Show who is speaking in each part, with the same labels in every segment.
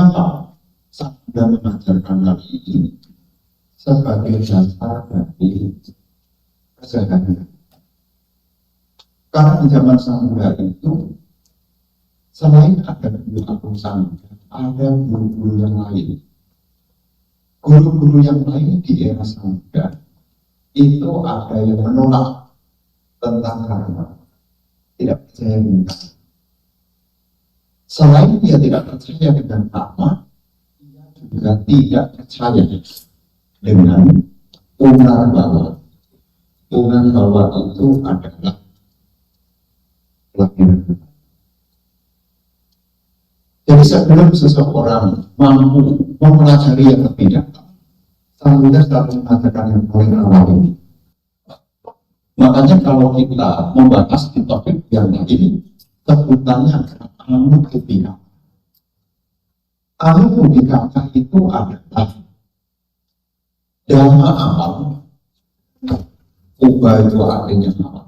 Speaker 1: Mengapa Sabda mengajarkan hal ini sebagai dasar dari keseharian? Karena di zaman Sabda itu selain ada guru agung Sabda, ada guru-guru yang lain. Guru-guru yang lain di era Sabda itu ada yang menolak tentang karma, tidak percaya dengan karma. Selain dia tidak percaya dengan karma, dia juga tidak percaya dengan punarbawa. Punarbawa itu adalah kelahiran. Jadi sebelum seseorang mampu mempelajari yang lebih dalam, Sabda selalu mengatakan yang paling awal ini. Makanya kalau kita membahas di topik yang ini, sebutannya adalah Anubudika. Anubudika itu adalah dhamma awal. Uba itu artinya awal.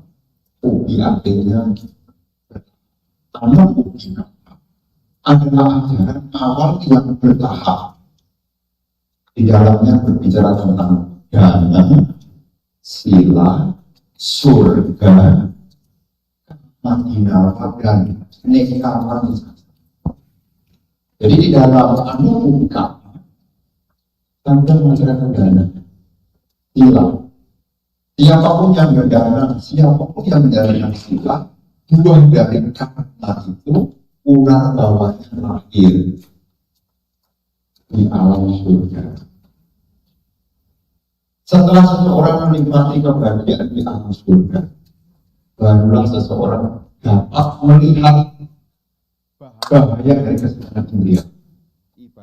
Speaker 1: Ubi artinya Anubudika adalah ajaran awal yang bertahap. Di dalamnya berbicara tentang dhamma, sila, surga, madinawa, dan nekama. Jadi di dalam Anubudika Sabda mengajarkan dana, sila. Siapapun yang berdana, siapapun yang menjalankan sila, buah dari karma itu punarbawanya lahir di alam surga. Setelah seseorang menikmati kebahagiaan di alam surga, barulah seseorang dapat melihat bahaya dari kesenangan dunia.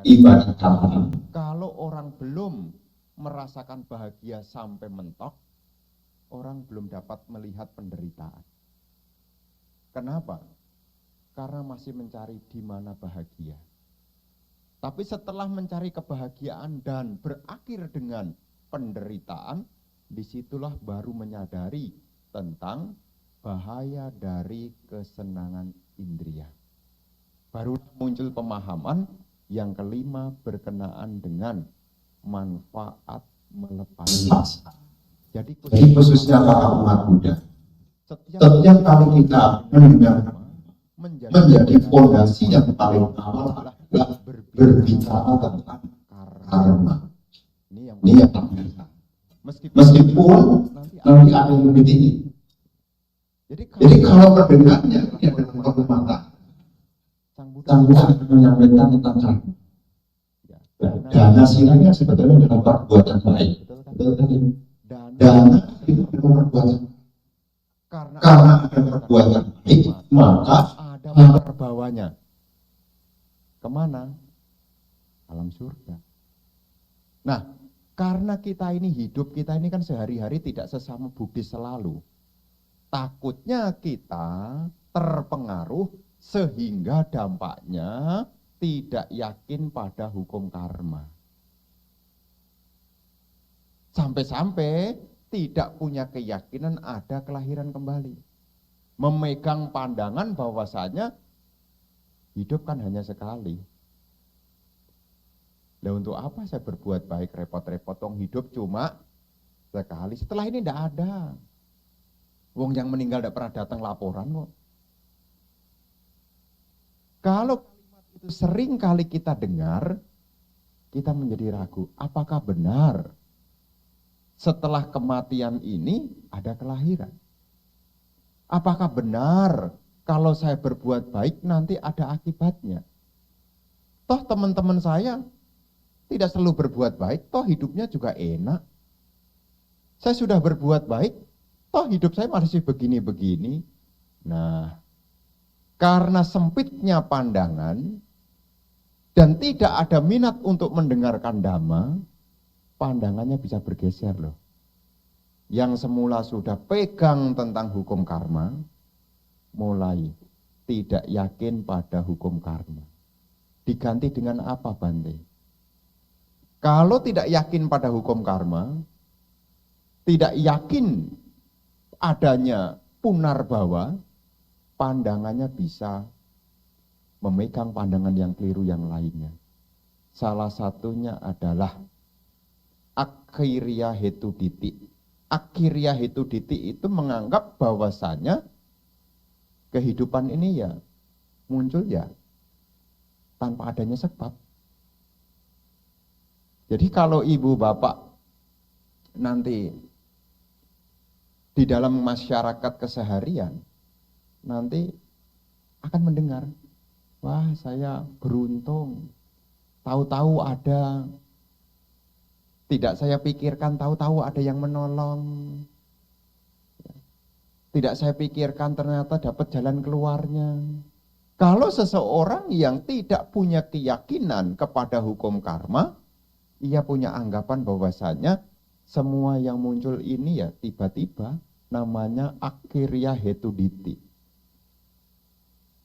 Speaker 1: Ibarat kata,
Speaker 2: kalau orang belum merasakan bahagia sampai mentok, orang belum dapat melihat penderitaan. Kenapa? Karena masih mencari di mana bahagia. Tapi setelah mencari kebahagiaan dan berakhir dengan penderitaan, disitulah baru menyadari tentang bahaya dari kesenangan indria. Baru muncul pemahaman yang kelima berkenaan dengan manfaat melepas asa.
Speaker 1: Jadi khususnya para umat Buddha, setiap kali kita mendengar menjadi fondasi yang paling awal adalah berbicara tentang karma. Ini yang terbiasa. Meskipun nanti ada yang lebih tinggi. Jadi kalau pendengarnya ini adalah penghormatan, Sang Buddha akan menyampaikan tentang karma. Dana silanya sebetulnya adalah perbuatan baik. Dana itu adalah perbuatan. Karena ada perbuatan baik, maka
Speaker 2: ada terbawanya. Kemana? Alam surga. Nah, karena kita ini hidup, kita ini kan sehari-hari tidak sesama Buddhis selalu. Takutnya kita terpengaruh sehingga dampaknya tidak yakin pada hukum karma. Sampai-sampai tidak punya keyakinan ada kelahiran kembali. Memegang pandangan bahwasanya hidup kan hanya sekali. Nah, untuk apa saya berbuat baik repot-repot, wong hidup cuma sekali. Setelah ini tidak ada. Wong yang meninggal tidak pernah datang laporan kok. Kalau kalimat itu sering kali kita dengar, kita menjadi ragu, apakah benar setelah kematian ini ada kelahiran? Apakah benar kalau saya berbuat baik nanti ada akibatnya? Toh teman-teman saya tidak selalu berbuat baik, toh hidupnya juga enak. Saya sudah berbuat baik, toh hidup saya masih begini-begini. Nah, karena sempitnya pandangan dan tidak ada minat untuk mendengarkan dhamma, pandangannya bisa bergeser loh. Yang semula sudah pegang tentang hukum karma, mulai tidak yakin pada hukum karma. Diganti dengan apa, Bante? Kalau tidak yakin pada hukum karma, tidak yakin adanya punarbawa, pandangannya bisa memegang pandangan yang keliru yang lainnya. Salah satunya adalah akhirya hetu diti. Akhirya hetu diti itu menganggap bahwasanya kehidupan ini ya muncul ya tanpa adanya sebab. Jadi kalau ibu bapak nanti di dalam masyarakat keseharian nanti akan mendengar, wah saya beruntung, tahu-tahu ada, tidak saya pikirkan, tahu-tahu ada yang menolong, tidak saya pikirkan ternyata dapat jalan keluarnya. Kalau seseorang yang tidak punya keyakinan kepada hukum karma, ia punya anggapan bahwasanya semua yang muncul ini ya tiba-tiba, namanya akhirya hetu diti.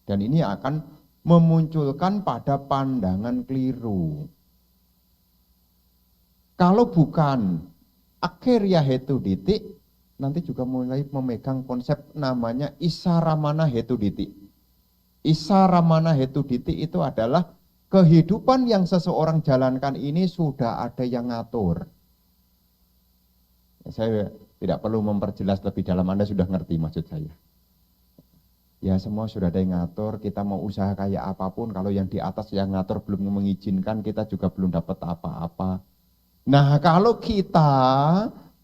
Speaker 2: Dan ini akan memunculkan pada pandangan keliru. Kalau bukan akhirya hetu diti, nanti juga mulai memegang konsep namanya isaramana hetu diti. Isaramana hetu diti itu adalah kehidupan yang seseorang jalankan ini sudah ada yang ngatur. Saya tidak perlu memperjelas lebih dalam, Anda sudah ngerti maksud saya. Ya semua sudah ada yang ngatur, kita mau usaha kayak apapun, kalau yang di atas yang ngatur belum mengizinkan, kita juga belum dapat apa-apa. Nah kalau kita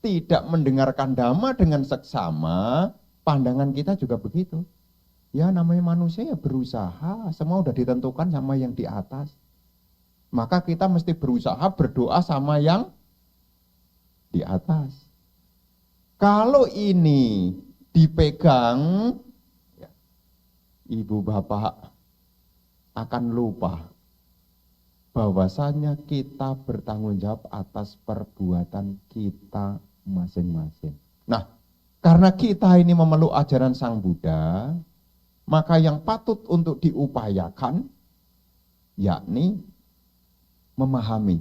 Speaker 2: tidak mendengarkan dhamma dengan seksama, pandangan kita juga begitu. Ya namanya manusia ya berusaha, semua udah ditentukan sama yang di atas. Maka kita mesti berusaha berdoa sama yang di atas. Kalau ini dipegang, ya, ibu bapak akan lupa bahwasanya kita bertanggung jawab atas perbuatan kita masing-masing. Nah, karena kita ini memeluk ajaran Sang Buddha, maka yang patut untuk diupayakan yakni memahami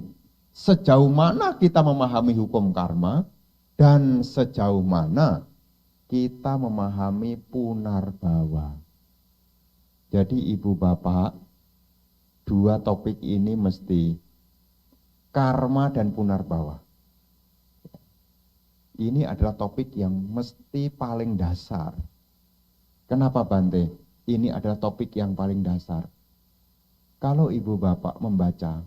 Speaker 2: sejauh mana kita memahami hukum karma dan sejauh mana kita memahami punarbhawa. Jadi ibu bapak, dua topik ini mesti karma dan punarbhawa. Ini adalah topik yang mesti paling dasar. Kenapa Bante? Ini adalah topik yang paling dasar. Kalau ibu bapak membaca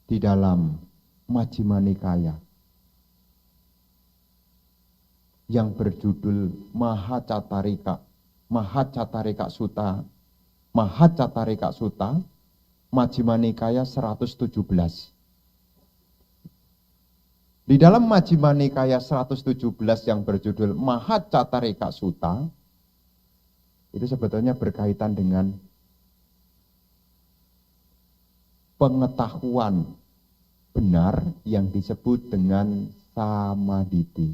Speaker 2: di dalam Majjhima Nikaya yang berjudul Mahacatarika Sutta, Majjhima Nikaya 117. Di dalam Majjhima Nikaya 117 yang berjudul Mahacatarika Sutta, itu sebetulnya berkaitan dengan pengetahuan benar yang disebut dengan samaditi.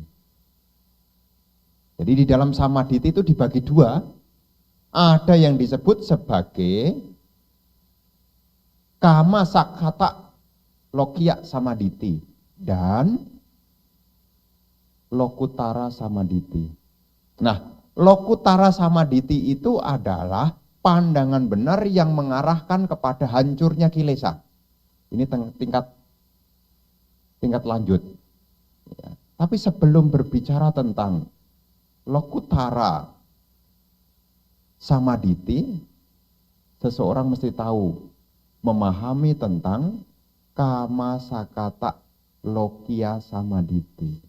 Speaker 2: Jadi di dalam samaditi itu dibagi dua. Ada yang disebut sebagai kama sakkata lokya samaditi dan lokutara samaditi. Nah, lokutara samaditi itu adalah pandangan benar yang mengarahkan kepada hancurnya kilesa. Ini tingkat lanjut. Ya. Tapi sebelum berbicara tentang lokutara samaditi, seseorang mesti tahu, memahami tentang kama sakkata lokya samaditi.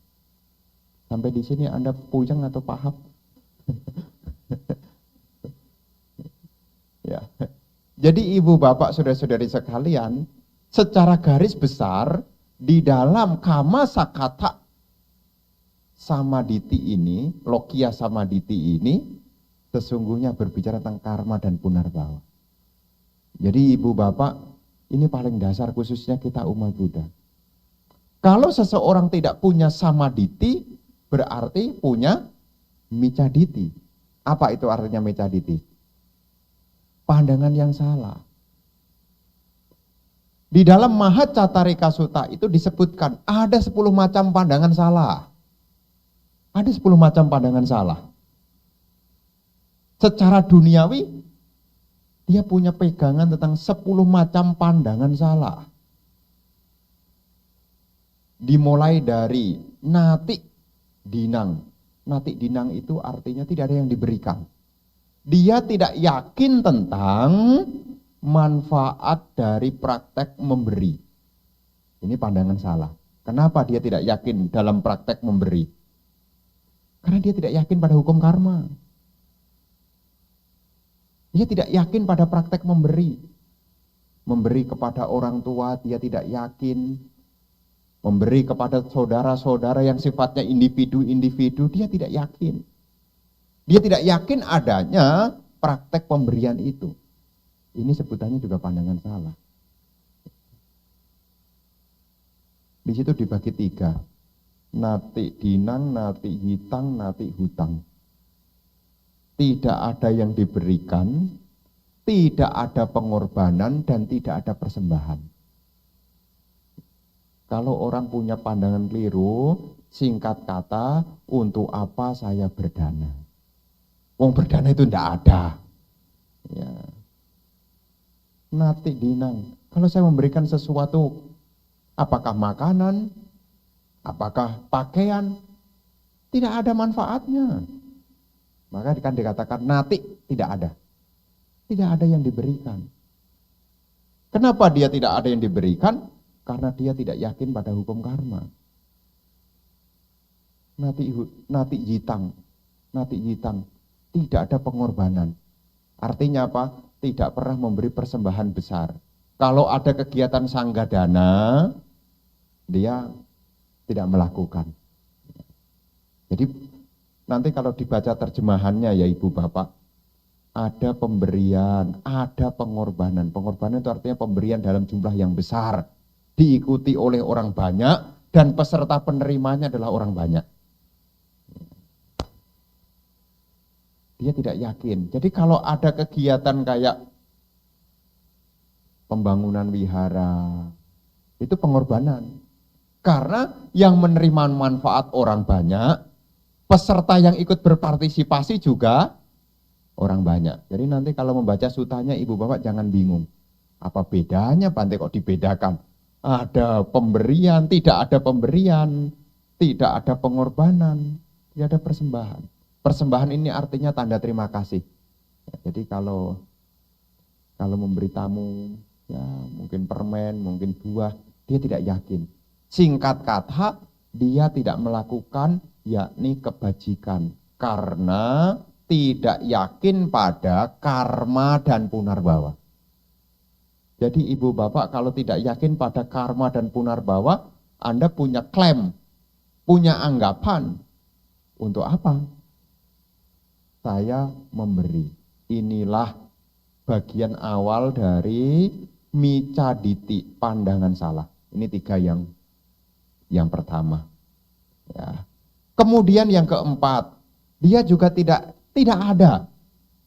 Speaker 2: Sampai di sini Anda puyeng atau paham? Ya. Jadi ibu bapak saudara-saudari sekalian, secara garis besar di dalam kama sakkata samaditi ini, lokya samaditi ini sesungguhnya berbicara tentang karma dan punarbhawa. Jadi ibu bapak, ini paling dasar khususnya kita umat Buddha. Kalau seseorang tidak punya samaditi, berarti punya micaditi. Apa itu artinya micaditi? Pandangan yang salah. Di dalam Mahacatarika Sutta itu disebutkan ada 10 macam pandangan salah. Ada 10 macam pandangan salah. Secara duniawi Dia punya pegangan tentang 10 macam pandangan salah. Dimulai dari natik dinang. Natik dinang itu artinya tidak ada yang diberikan. Dia tidak yakin tentang manfaat dari praktek memberi. Ini pandangan salah. Kenapa dia tidak yakin dalam praktek memberi? Karena dia tidak yakin pada hukum karma. Dia tidak yakin pada praktek memberi. Memberi kepada orang tua dia tidak yakin. Memberi kepada saudara-saudara yang sifatnya individu-individu dia tidak yakin. Dia tidak yakin adanya praktek pemberian itu. Ini sebutannya juga pandangan salah. Di situ dibagi 3. Natik dinang, natik hitang, natik hutang. Tidak ada yang diberikan, tidak ada pengorbanan, dan tidak ada persembahan. Kalau orang punya pandangan keliru, singkat kata, untuk apa saya berdana? Wong berdana itu tidak ada. Ya. Natik dinang. Kalau saya memberikan sesuatu, apakah makanan, apakah pakaian, tidak ada manfaatnya. Maka kan dikatakan natik tidak ada. Tidak ada yang diberikan. Kenapa dia tidak ada yang diberikan? Karena dia tidak yakin pada hukum karma. Natik jitang. Tidak ada pengorbanan. Artinya apa? Tidak pernah memberi persembahan besar. Kalau ada kegiatan sanggadana, dia tidak melakukan. Jadi nanti kalau dibaca terjemahannya ya Ibu Bapak, ada pemberian, ada pengorbanan. Pengorbanan itu artinya pemberian dalam jumlah yang besar, diikuti oleh orang banyak, dan peserta penerimanya adalah orang banyak. Dia tidak yakin. Jadi kalau ada kegiatan kayak pembangunan wihara, itu pengorbanan. Karena yang menerima manfaat orang banyak, peserta yang ikut berpartisipasi juga orang banyak. Jadi nanti kalau membaca sutanya Ibu Bapak jangan bingung. Apa bedanya Bante kok dibedakan? Ada pemberian, tidak ada pemberian, tidak ada pengorbanan, tidak ada persembahan. Persembahan ini artinya tanda terima kasih. Ya, jadi kalau memberi tamu, ya mungkin permen, mungkin buah, dia tidak yakin. Singkat kata, dia tidak melakukan yakni kebajikan karena tidak yakin pada karma dan punarbawa. Jadi Ibu Bapak kalau tidak yakin pada karma dan punarbawa, Anda punya klaim, punya anggapan. Untuk apa? Saya memberi. Inilah bagian awal dari micaditi, pandangan salah. Ini 3 yang pertama. Ya. Kemudian yang keempat, dia juga tidak ada.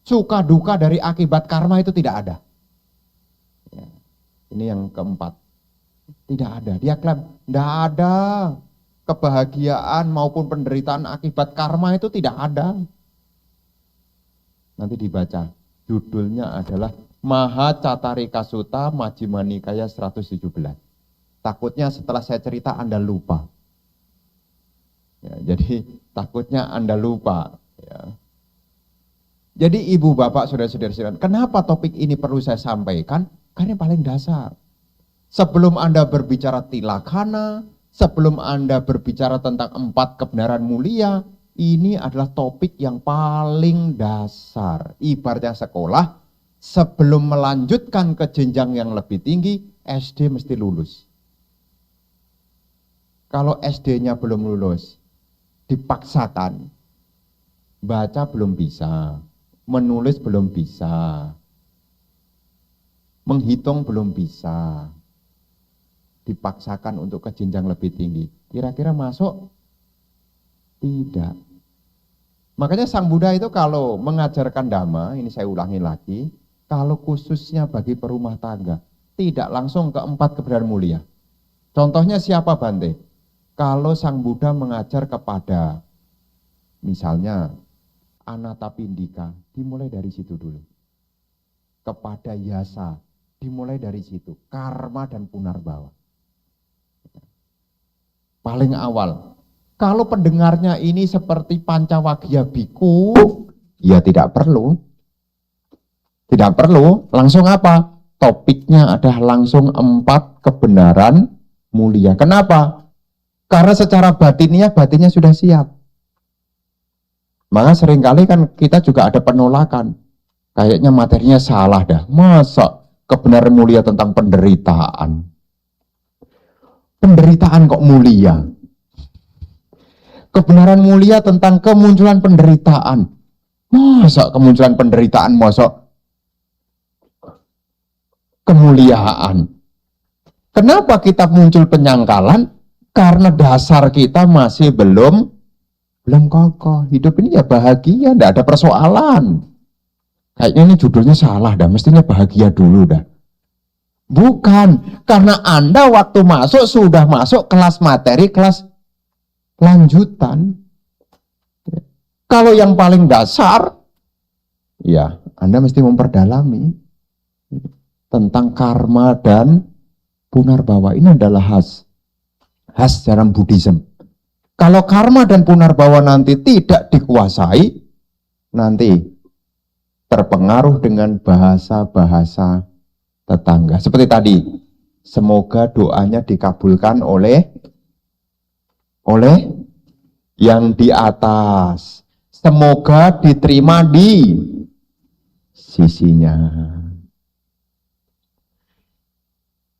Speaker 2: Suka duka dari akibat karma itu tidak ada. Ya. Ini yang keempat. Tidak ada. Dia klaim, tidak ada kebahagiaan maupun penderitaan akibat karma itu tidak ada. Nanti dibaca. Judulnya adalah Mahacatarika Sutta Majjhima Nikaya 117. Takutnya setelah saya cerita Anda lupa. Ya, jadi takutnya Anda lupa. Ya. Jadi Ibu Bapak saudara-saudara, kenapa topik ini perlu saya sampaikan? Karena yang paling dasar. Sebelum Anda berbicara tilakana, sebelum Anda berbicara tentang 4 kebenaran mulia, ini adalah topik yang paling dasar. Ibaratnya sekolah, sebelum melanjutkan ke jenjang yang lebih tinggi, SD mesti lulus. Kalau SD-nya belum lulus, dipaksakan, baca belum bisa, menulis belum bisa, menghitung belum bisa, dipaksakan untuk ke jenjang lebih tinggi. Kira-kira masuk? Tidak. Makanya Sang Buddha itu kalau mengajarkan Dhamma, ini saya ulangi lagi, kalau khususnya bagi perumah tangga, tidak langsung ke 4 kebenaran mulia. Contohnya siapa Bante? Kalau Sang Buddha mengajar kepada, misalnya, Anathapindika, dimulai dari situ dulu. kepada yasa. Dimulai dari situ, karma dan punarbawa. Paling awal, kalau pendengarnya ini seperti Pancawagya Biku, ya tidak perlu. Tidak perlu, langsung apa? Topiknya adalah langsung 4 kebenaran mulia. Kenapa? Karena secara batinnya sudah siap. Maka seringkali kan kita juga ada penolakan. Kayaknya materinya salah dah. Masa kebenaran mulia tentang penderitaan? Penderitaan kok mulia? Kebenaran mulia tentang kemunculan penderitaan. Masa kemunculan penderitaan, masa kemuliaan? Kenapa kita muncul penyangkalan? Karena dasar kita masih belum kokoh. Hidup ini ya bahagia, tidak ada persoalan. Kayaknya ini judulnya salah dah, mestinya bahagia dulu dah. Bukan, karena Anda waktu masuk sudah masuk kelas materi, kelas lanjutan. Kalau yang paling dasar, ya Anda mesti memperdalami tentang karma dan punarbawa. Ini adalah khas dalam Buddhism. Kalau karma dan punarbawa nanti tidak dikuasai, nanti terpengaruh dengan bahasa-bahasa tetangga. Seperti tadi, semoga doanya dikabulkan oleh yang di atas. Semoga diterima di sisinya.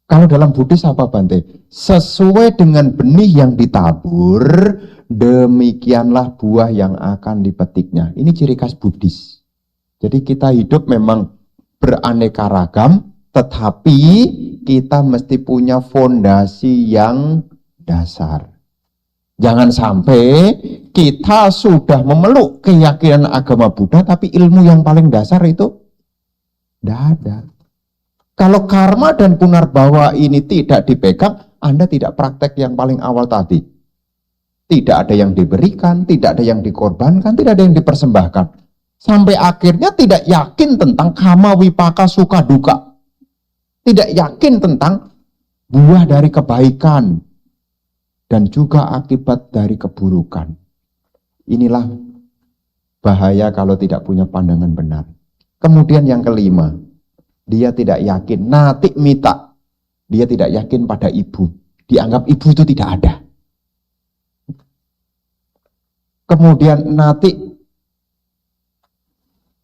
Speaker 2: Kalau dalam Buddhis apa Bante? Sesuai dengan benih yang ditabur, demikianlah buah yang akan dipetiknya. Ini ciri khas Buddhis. Jadi kita hidup memang beraneka ragam, tetapi kita mesti punya fondasi yang dasar. Jangan sampai kita sudah memeluk keyakinan agama Buddha, tapi ilmu yang paling dasar itu tidak ada. Kalau karma dan punarbawa ini tidak dipegang, Anda tidak praktek yang paling awal tadi. Tidak ada yang diberikan, tidak ada yang dikorbankan, tidak ada yang dipersembahkan. Sampai akhirnya tidak yakin tentang kama, wipaka, suka, duka. Tidak yakin tentang buah dari kebaikan dan juga akibat dari keburukan. Inilah bahaya kalau tidak punya pandangan benar. Kemudian yang kelima, dia tidak yakin, natik mita. Dia tidak yakin pada ibu. Dianggap ibu itu tidak ada. Kemudian natik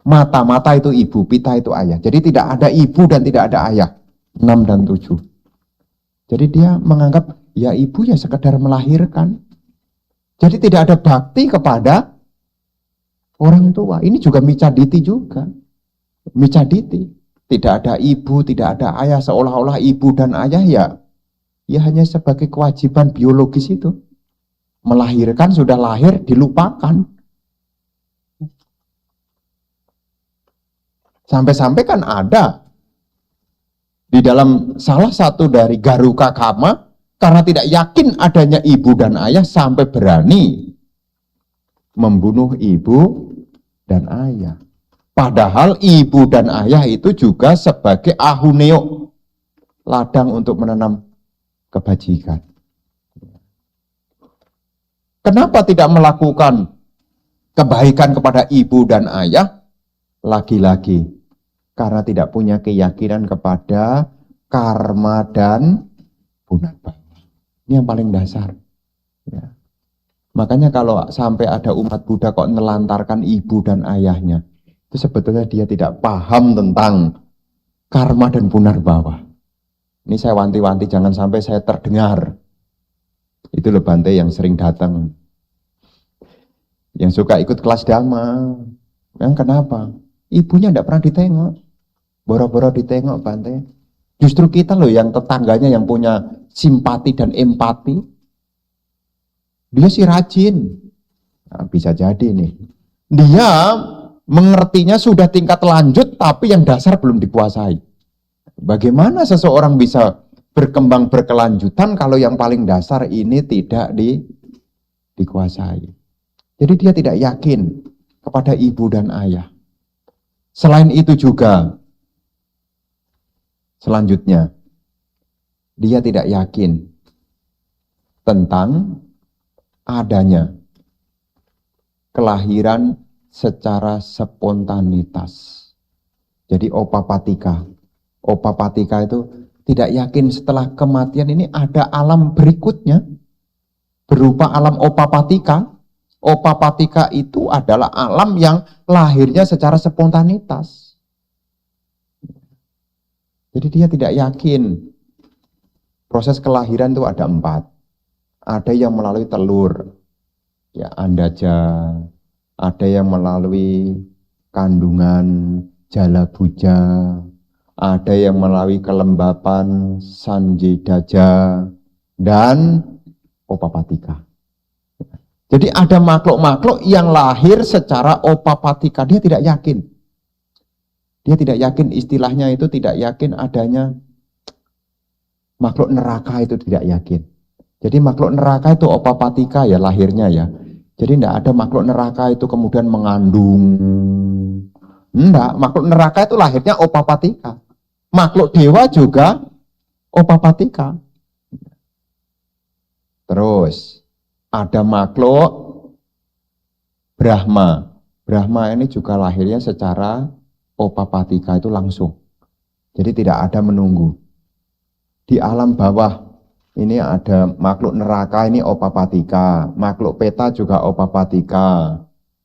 Speaker 2: mata itu ibu, pita itu ayah. Jadi tidak ada ibu dan tidak ada ayah. 6 dan 7. Jadi dia menganggap ya ibu ya sekedar melahirkan. Jadi tidak ada bakti kepada orang tua. Ini juga micaditi juga. Micaditi. Tidak ada ibu, tidak ada ayah, seolah-olah ibu dan ayah ya hanya sebagai kewajiban biologis itu. Melahirkan, sudah lahir, dilupakan. Sampai-sampai kan ada di dalam salah satu dari Garuka Kama, karena tidak yakin adanya ibu dan ayah, sampai berani membunuh ibu dan ayah. Padahal ibu dan ayah itu juga sebagai ahuneo, ladang untuk menanam kebajikan. Kenapa tidak melakukan kebaikan kepada ibu dan ayah? Lagi-lagi, karena tidak punya keyakinan kepada karma dan punarbawa. Ini yang paling dasar. Ya. Makanya kalau sampai ada umat Buddha kok nelantarkan ibu dan ayahnya, itu sebetulnya dia tidak paham tentang karma dan punarbawa. Ini saya wanti-wanti jangan sampai saya terdengar. Itu loh Bante yang sering datang. Yang suka ikut kelas dhamma. Yang kenapa? Ibunya tidak pernah ditengok. Boro-boro ditengok Bante. Justru kita loh yang tetangganya yang punya simpati dan empati. Dia sih rajin. Nah, bisa jadi nih. Dia mengertinya sudah tingkat lanjut, tapi yang dasar belum dikuasai. Bagaimana seseorang bisa berkembang berkelanjutan kalau yang paling dasar ini tidak dikuasai? Jadi dia tidak yakin kepada ibu dan ayah. Selain itu juga, Selanjutnya, dia tidak yakin tentang adanya kelahiran secara spontanitas. Jadi opapatika itu tidak yakin setelah kematian ini ada alam berikutnya berupa alam opapatika. Opapatika itu adalah alam yang lahirnya secara spontanitas. Jadi dia tidak yakin. Proses kelahiran itu ada 4. Ada yang melalui telur, ya andaja, ada yang melalui kandungan jala buja, ada yang melalui kelembapan sanjidaja, dan opapatika. Jadi ada makhluk-makhluk yang lahir secara opapatika, dia tidak yakin. Dia tidak yakin, istilahnya itu tidak yakin adanya makhluk neraka, itu tidak yakin. Jadi makhluk neraka itu opapatika ya lahirnya ya. Jadi tidak ada makhluk neraka itu kemudian mengandung. Enggak, makhluk neraka itu lahirnya opapatika. Makhluk dewa juga opapatika. Terus ada makhluk Brahma. Brahma ini juga lahirnya secara opapatika itu langsung. Jadi tidak ada menunggu. Di alam bawah ini ada makhluk neraka, ini opapatika. Makhluk peta juga opapatika.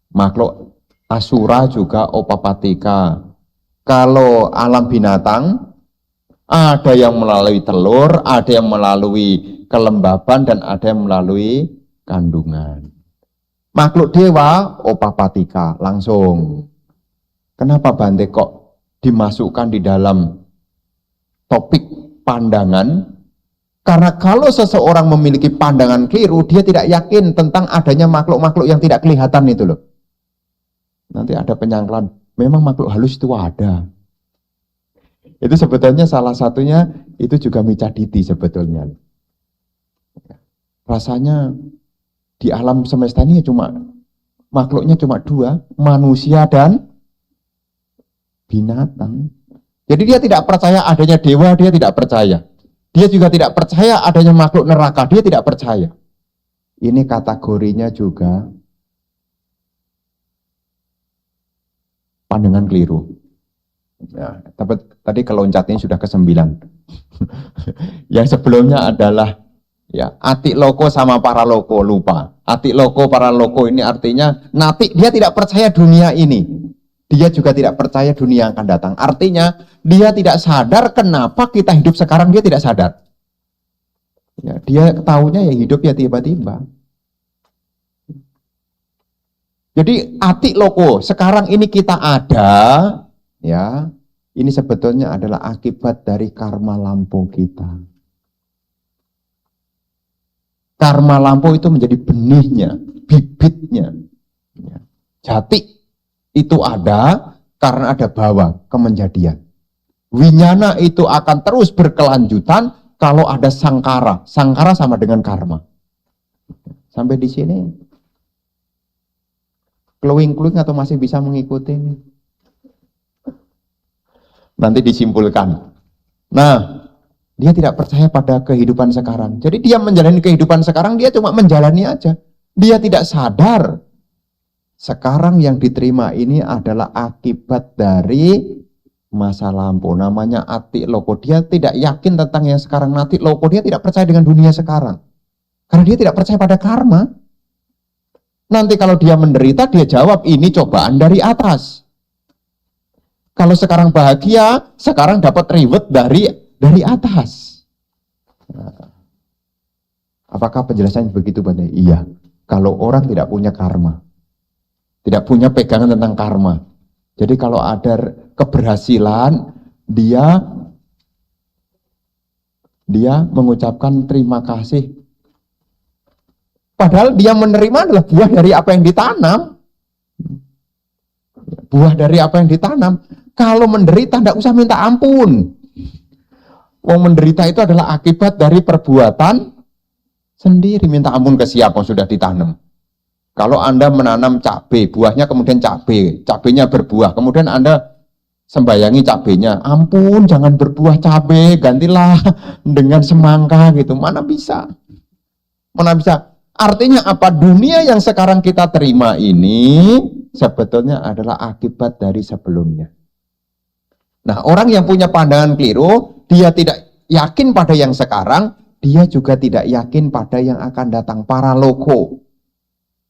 Speaker 2: Makhluk asura juga opapatika. Kalau alam binatang, ada yang melalui telur, ada yang melalui kelembaban, dan ada yang melalui kandungan. Makhluk dewa opapatika langsung. Kenapa Bante kok dimasukkan di dalam topik pandangan? Karena kalau seseorang memiliki pandangan keliru, dia tidak yakin tentang adanya makhluk-makhluk yang tidak kelihatan itu loh. Nanti ada penyangkalan, memang makhluk halus itu ada. Itu sebetulnya salah satunya itu juga micaditi sebetulnya. Rasanya di alam semesta ini makhluknya cuma 2, manusia dan binatang. Jadi dia tidak percaya adanya dewa, dia tidak percaya. Dia juga tidak percaya adanya makhluk neraka, dia tidak percaya. Ini kategorinya juga pandangan keliru. Ya, tapi tadi keloncatnya sudah ke-9. Yang sebelumnya adalah ya atik loko sama paraloko, lupa. Atik loko, paraloko ini artinya natik, dia tidak percaya dunia ini. Dia juga tidak percaya dunia yang akan datang. Artinya dia tidak sadar kenapa kita hidup sekarang, dia tidak sadar. Ya, dia tahunya ya hidup ya tiba-tiba. Jadi atik loko, sekarang ini kita ada, ya, ini sebetulnya adalah akibat dari karma lampau kita. Karma lampau itu menjadi benihnya, bibitnya. Ya. Jati itu ada karena ada bawa kemenjadian. Winyana itu akan terus berkelanjutan kalau ada sangkara. Sangkara sama dengan karma. Sampai di sini cluing-cluing atau masih bisa mengikuti? Nanti disimpulkan. Nah, dia tidak percaya pada kehidupan sekarang. Jadi dia menjalani kehidupan sekarang, dia cuma menjalani aja. Dia tidak sadar sekarang yang diterima ini adalah akibat dari masa lampau. Namanya atik loko. Dia tidak yakin tentang yang sekarang. Atik loko, dia tidak percaya dengan dunia sekarang. Karena dia tidak percaya pada karma. Nanti kalau dia menderita, dia jawab ini cobaan dari atas. Kalau sekarang bahagia, sekarang dapat reward dari atas. Nah, apakah penjelasannya begitu, Bante? Iya. Kalau orang tidak punya karma, tidak punya pegangan tentang karma. Jadi kalau ada keberhasilan, dia mengucapkan terima kasih. Padahal dia menerima adalah buah dari apa yang ditanam. Buah dari apa yang ditanam. Kalau menderita, tidak usah minta ampun. Wong menderita itu adalah akibat dari perbuatan sendiri. Minta ampun ke siapa yang sudah ditanam. Kalau Anda menanam cabai, buahnya kemudian cabai, cabainya berbuah, kemudian Anda sembayangi cabenya, ampun jangan berbuah cabe, gantilah dengan semangka gitu. Mana bisa? Mana bisa? Artinya apa? Dunia yang sekarang kita terima ini sebetulnya adalah akibat dari sebelumnya. Nah, orang yang punya pandangan keliru, dia tidak yakin pada yang sekarang, dia juga tidak yakin pada yang akan datang. Paraloko.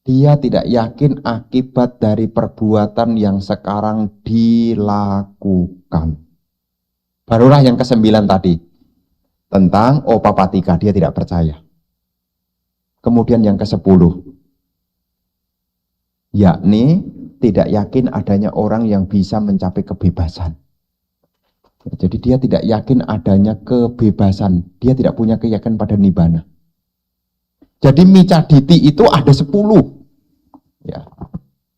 Speaker 2: Dia tidak yakin akibat dari perbuatan yang sekarang dilakukan. Barulah yang ke-9 tadi. Tentang opapatika, dia tidak percaya. Kemudian yang ke-10. Yakni tidak yakin adanya orang yang bisa mencapai kebebasan. Jadi dia tidak yakin adanya kebebasan. Dia tidak punya keyakinan pada nibbana. Jadi micaditi itu ada 10. Ya.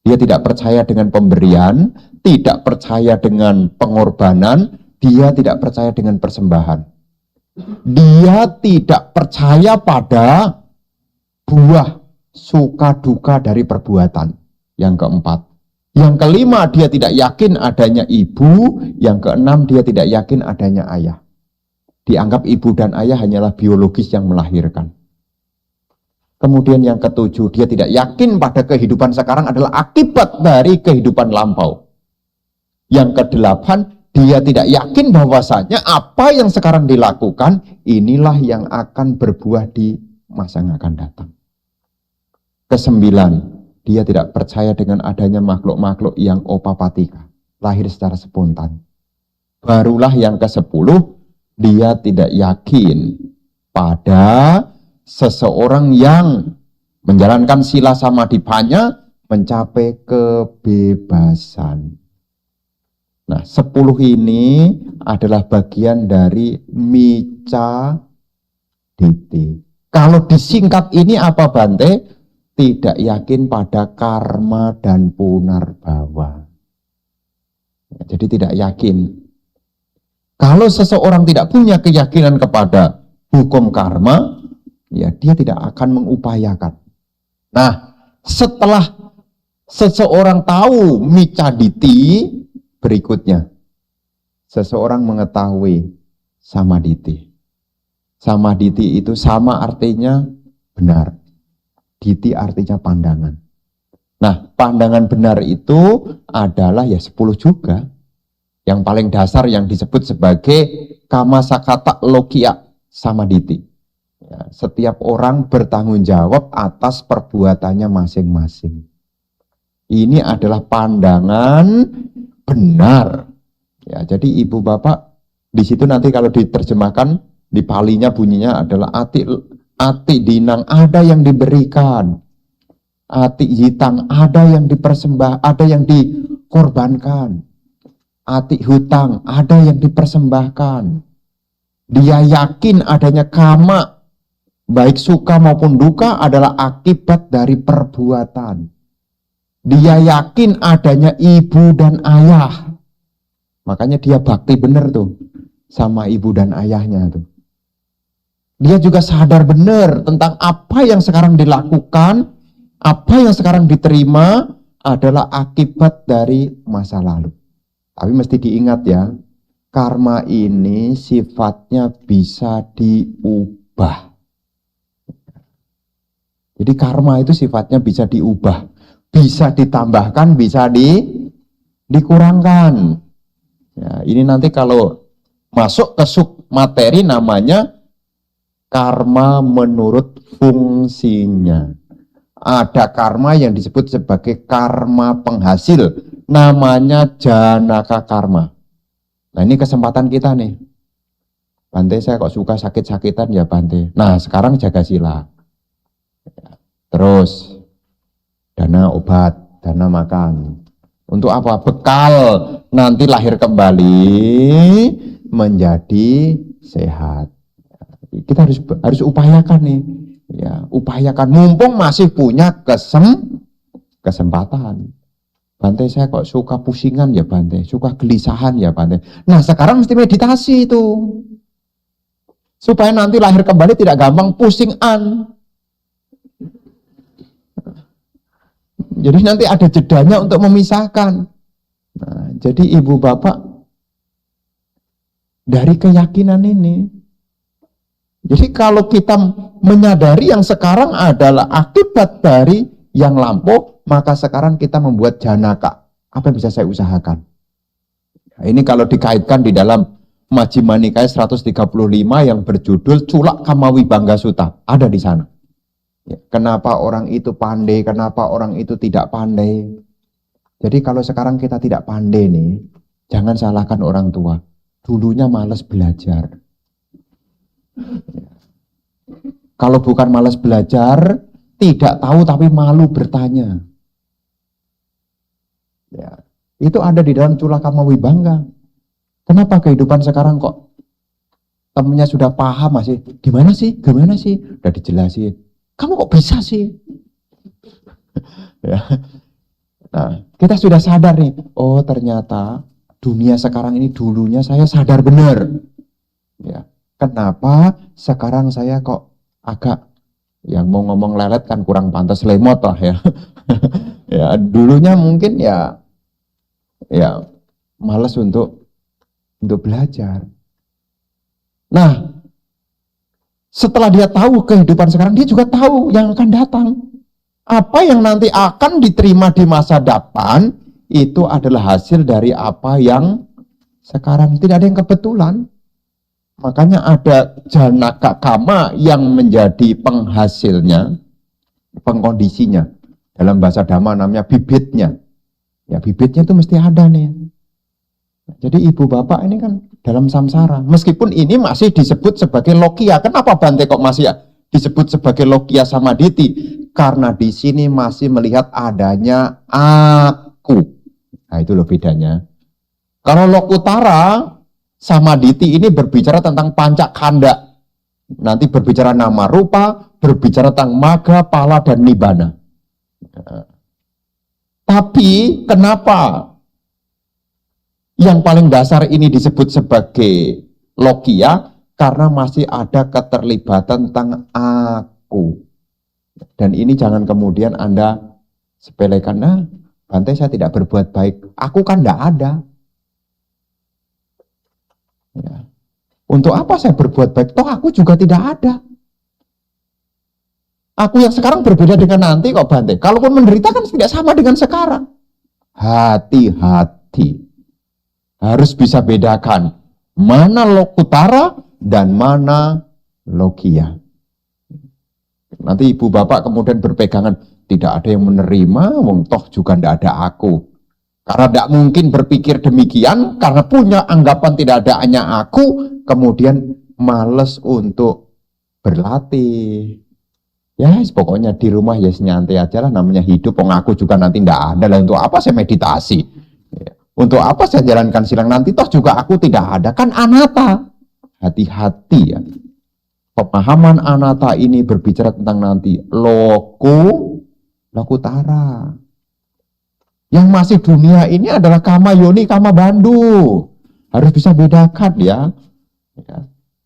Speaker 2: Dia tidak percaya dengan pemberian, tidak percaya dengan pengorbanan, dia tidak percaya dengan persembahan. Dia tidak percaya pada buah suka duka dari perbuatan. Yang keempat. Yang kelima, dia tidak yakin adanya ibu. Yang keenam, dia tidak yakin adanya ayah. Dianggap ibu dan ayah hanyalah biologis yang melahirkan. Kemudian yang ketujuh, dia tidak yakin pada kehidupan sekarang adalah akibat dari kehidupan lampau. Yang kedelapan, dia tidak yakin bahwasanya apa yang sekarang dilakukan, inilah yang akan berbuah di masa yang akan datang. Kesembilan, dia tidak percaya dengan adanya makhluk-makhluk yang opapatika, lahir secara spontan. Barulah yang ke-10, dia tidak yakin pada seseorang yang menjalankan sila samadhipanya mencapai kebebasan. Nah, 10 ini adalah bagian dari micaditi. Kalau disingkat ini apa Bante? Tidak yakin pada karma dan punarbawa. Jadi tidak yakin. Kalau seseorang tidak punya keyakinan kepada hukum karma, ya dia tidak akan mengupayakan. Nah, setelah seseorang tahu micaditi, berikutnya seseorang mengetahui samaditi. Samaditi itu sama artinya benar. Diti artinya pandangan. Nah, pandangan benar itu adalah ya 10 juga. Yang paling dasar yang disebut sebagai kama sakata lokia samaditi. Ya, setiap orang bertanggung jawab atas perbuatannya masing-masing. Ini adalah pandangan benar. Ya, jadi ibu bapak di situ nanti kalau diterjemahkan di palinya bunyinya adalah ati dinang ada yang diberikan, ati hitang ada yang dipersembah, ada yang dikorbankan, ati hutang ada yang dipersembahkan. Dia yakin adanya kama, baik suka maupun duka adalah akibat dari perbuatan. Dia yakin adanya ibu dan ayah, makanya dia bakti benar tuh sama ibu dan ayahnya tuh. Dia juga sadar benar tentang apa yang sekarang dilakukan, apa yang sekarang diterima adalah akibat dari masa lalu. Tapi mesti diingat ya, karma ini sifatnya bisa diubah. Jadi karma itu sifatnya bisa diubah, bisa ditambahkan, bisa dikurangkan. Ya, ini nanti kalau masuk ke sub materi namanya karma menurut fungsinya. Ada karma yang disebut sebagai karma penghasil, namanya janaka karma. Nah ini kesempatan kita nih. Bante, saya kok suka sakit-sakitan ya Bante. Nah sekarang jaga sila. Terus dana obat, dana makan. Untuk apa? Bekal nanti lahir kembali menjadi sehat. Kita harus upayakan nih, ya upayakan mumpung masih punya kesempatan. Bante, saya kok suka pusingan ya Bante, suka gelisahan ya Bante. Nah sekarang mesti meditasi itu, supaya nanti lahir kembali tidak gampang pusingan. Jadi nanti ada jedanya untuk memisahkan. Nah, jadi ibu bapak dari keyakinan ini. Jadi kalau kita menyadari yang sekarang adalah akibat dari yang lampau, maka sekarang kita membuat janaka. Apa yang bisa saya usahakan? Nah, ini kalau dikaitkan di dalam Majjhima Nikaya 135 yang berjudul Culak Kamawi Bangga Sutta, ada di sana. Ya, kenapa orang itu pandai, kenapa orang itu tidak pandai? Jadi kalau sekarang kita tidak pandai nih, jangan salahkan orang tua. Dulunya malas belajar. Kalau bukan malas belajar, tidak tahu tapi malu bertanya. Ya, itu ada di dalam Culaka Mawibangga. Kenapa kehidupan sekarang kok temennya sudah paham masih gimana sih? Gimana sih? Udah dijelasin. Kamu kok bisa sih? Ya. Nah, kita sudah sadar nih. Oh, ternyata dunia sekarang ini dulunya saya sadar benar. Ya. Kenapa sekarang saya kok agak yang mau ngomong lelet kan kurang pantas lemot lah ya. Ya, dulunya mungkin ya malas untuk belajar. Nah, setelah dia tahu kehidupan sekarang, dia juga tahu yang akan datang. Apa yang nanti akan diterima di masa depan itu adalah hasil dari apa yang sekarang. Tidak ada yang kebetulan. Makanya ada janaka kama yang menjadi penghasilnya, pengkondisinya. Dalam bahasa Dhamma namanya bibitnya. Ya, bibitnya itu mesti ada nih. Jadi ibu bapak ini kan dalam samsara. Meskipun ini masih disebut sebagai lokia. Kenapa Bante kok masih disebut sebagai lokia samaditi? Karena di sini masih melihat adanya aku. Nah, itu loh bedanya. Kalau lokutara samaditi ini berbicara tentang pancakanda. Nanti berbicara nama rupa, berbicara tentang maga, pala, dan nibbana. Tapi kenapa yang paling dasar ini disebut sebagai lokia? Karena masih ada keterlibatan tentang aku. Dan ini jangan kemudian Anda sepelekan, nah Bante saya tidak berbuat baik. Aku kan tidak ada. Ya. Untuk apa saya berbuat baik? Toh aku juga tidak ada. Aku yang sekarang berbeda dengan nanti kok Bante. Kalaupun menderita kan tidak sama dengan sekarang. Hati-hati. Harus bisa bedakan mana lokutara dan mana lokia. Nanti ibu bapak kemudian berpegangan tidak ada yang menerima, wong toh juga tidak ada aku. Karena tidak mungkin berpikir demikian, karena punya anggapan tidak ada hanya aku, kemudian males untuk berlatih. Ya, pokoknya di rumah ya nyantai aja lah, namanya hidup. Wong aku juga nanti tidak ada lah. Untuk apa saya meditasi? Untuk apa saya jalankan silang nanti? Toh juga aku tidak ada. Kan anatta. Hati-hati ya. Pemahaman anatta ini berbicara tentang nanti. Lokutara. Yang masih dunia ini adalah kama yoni, kama bandu. Harus bisa bedakan ya.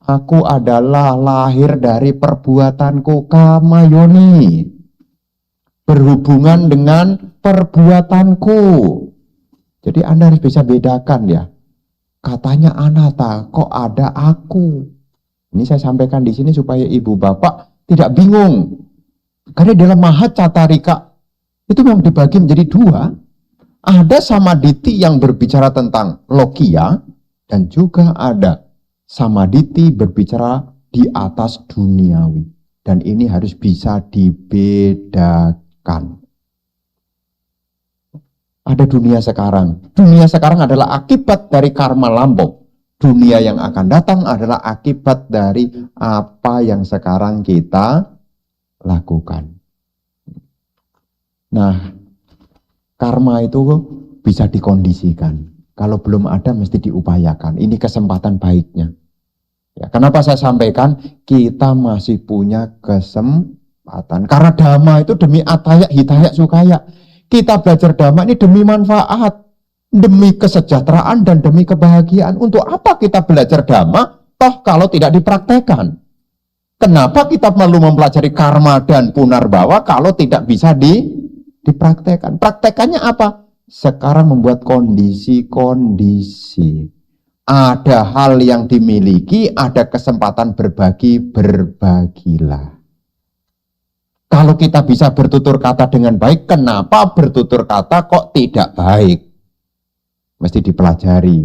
Speaker 2: Aku adalah lahir dari perbuatanku kama yoni. Berhubungan dengan perbuatanku. Jadi Anda harus bisa bedakan ya. Katanya anatta, kok ada aku? Ini saya sampaikan di sini supaya ibu bapak tidak bingung. Karena dalam Mahacatarika itu memang dibagi menjadi dua. Ada samaditi yang berbicara tentang lokia dan juga ada samaditi berbicara di atas duniawi. Dan ini harus bisa dibedakan. Ada dunia sekarang. Dunia sekarang adalah akibat dari karma lampau. Dunia yang akan datang adalah akibat dari apa yang sekarang kita lakukan. Nah, karma itu bisa dikondisikan. Kalau belum ada mesti diupayakan. Ini kesempatan baiknya. Ya, kenapa saya sampaikan? Kita masih punya kesempatan. Karena dhamma itu demi ataya, hitaya, sukaya. Kita belajar dhamma ini demi manfaat, demi kesejahteraan dan demi kebahagiaan. Untuk apa kita belajar dhamma? Toh kalau tidak dipraktekkan. Kenapa kita perlu mempelajari karma dan punarbawa kalau tidak bisa dipraktekkan? Praktekannya apa? Sekarang membuat kondisi-kondisi. ada hal yang dimiliki, ada kesempatan berbagi, berbagilah. Kalau kita bisa bertutur kata dengan baik, kenapa bertutur kata kok tidak baik? Mesti dipelajari.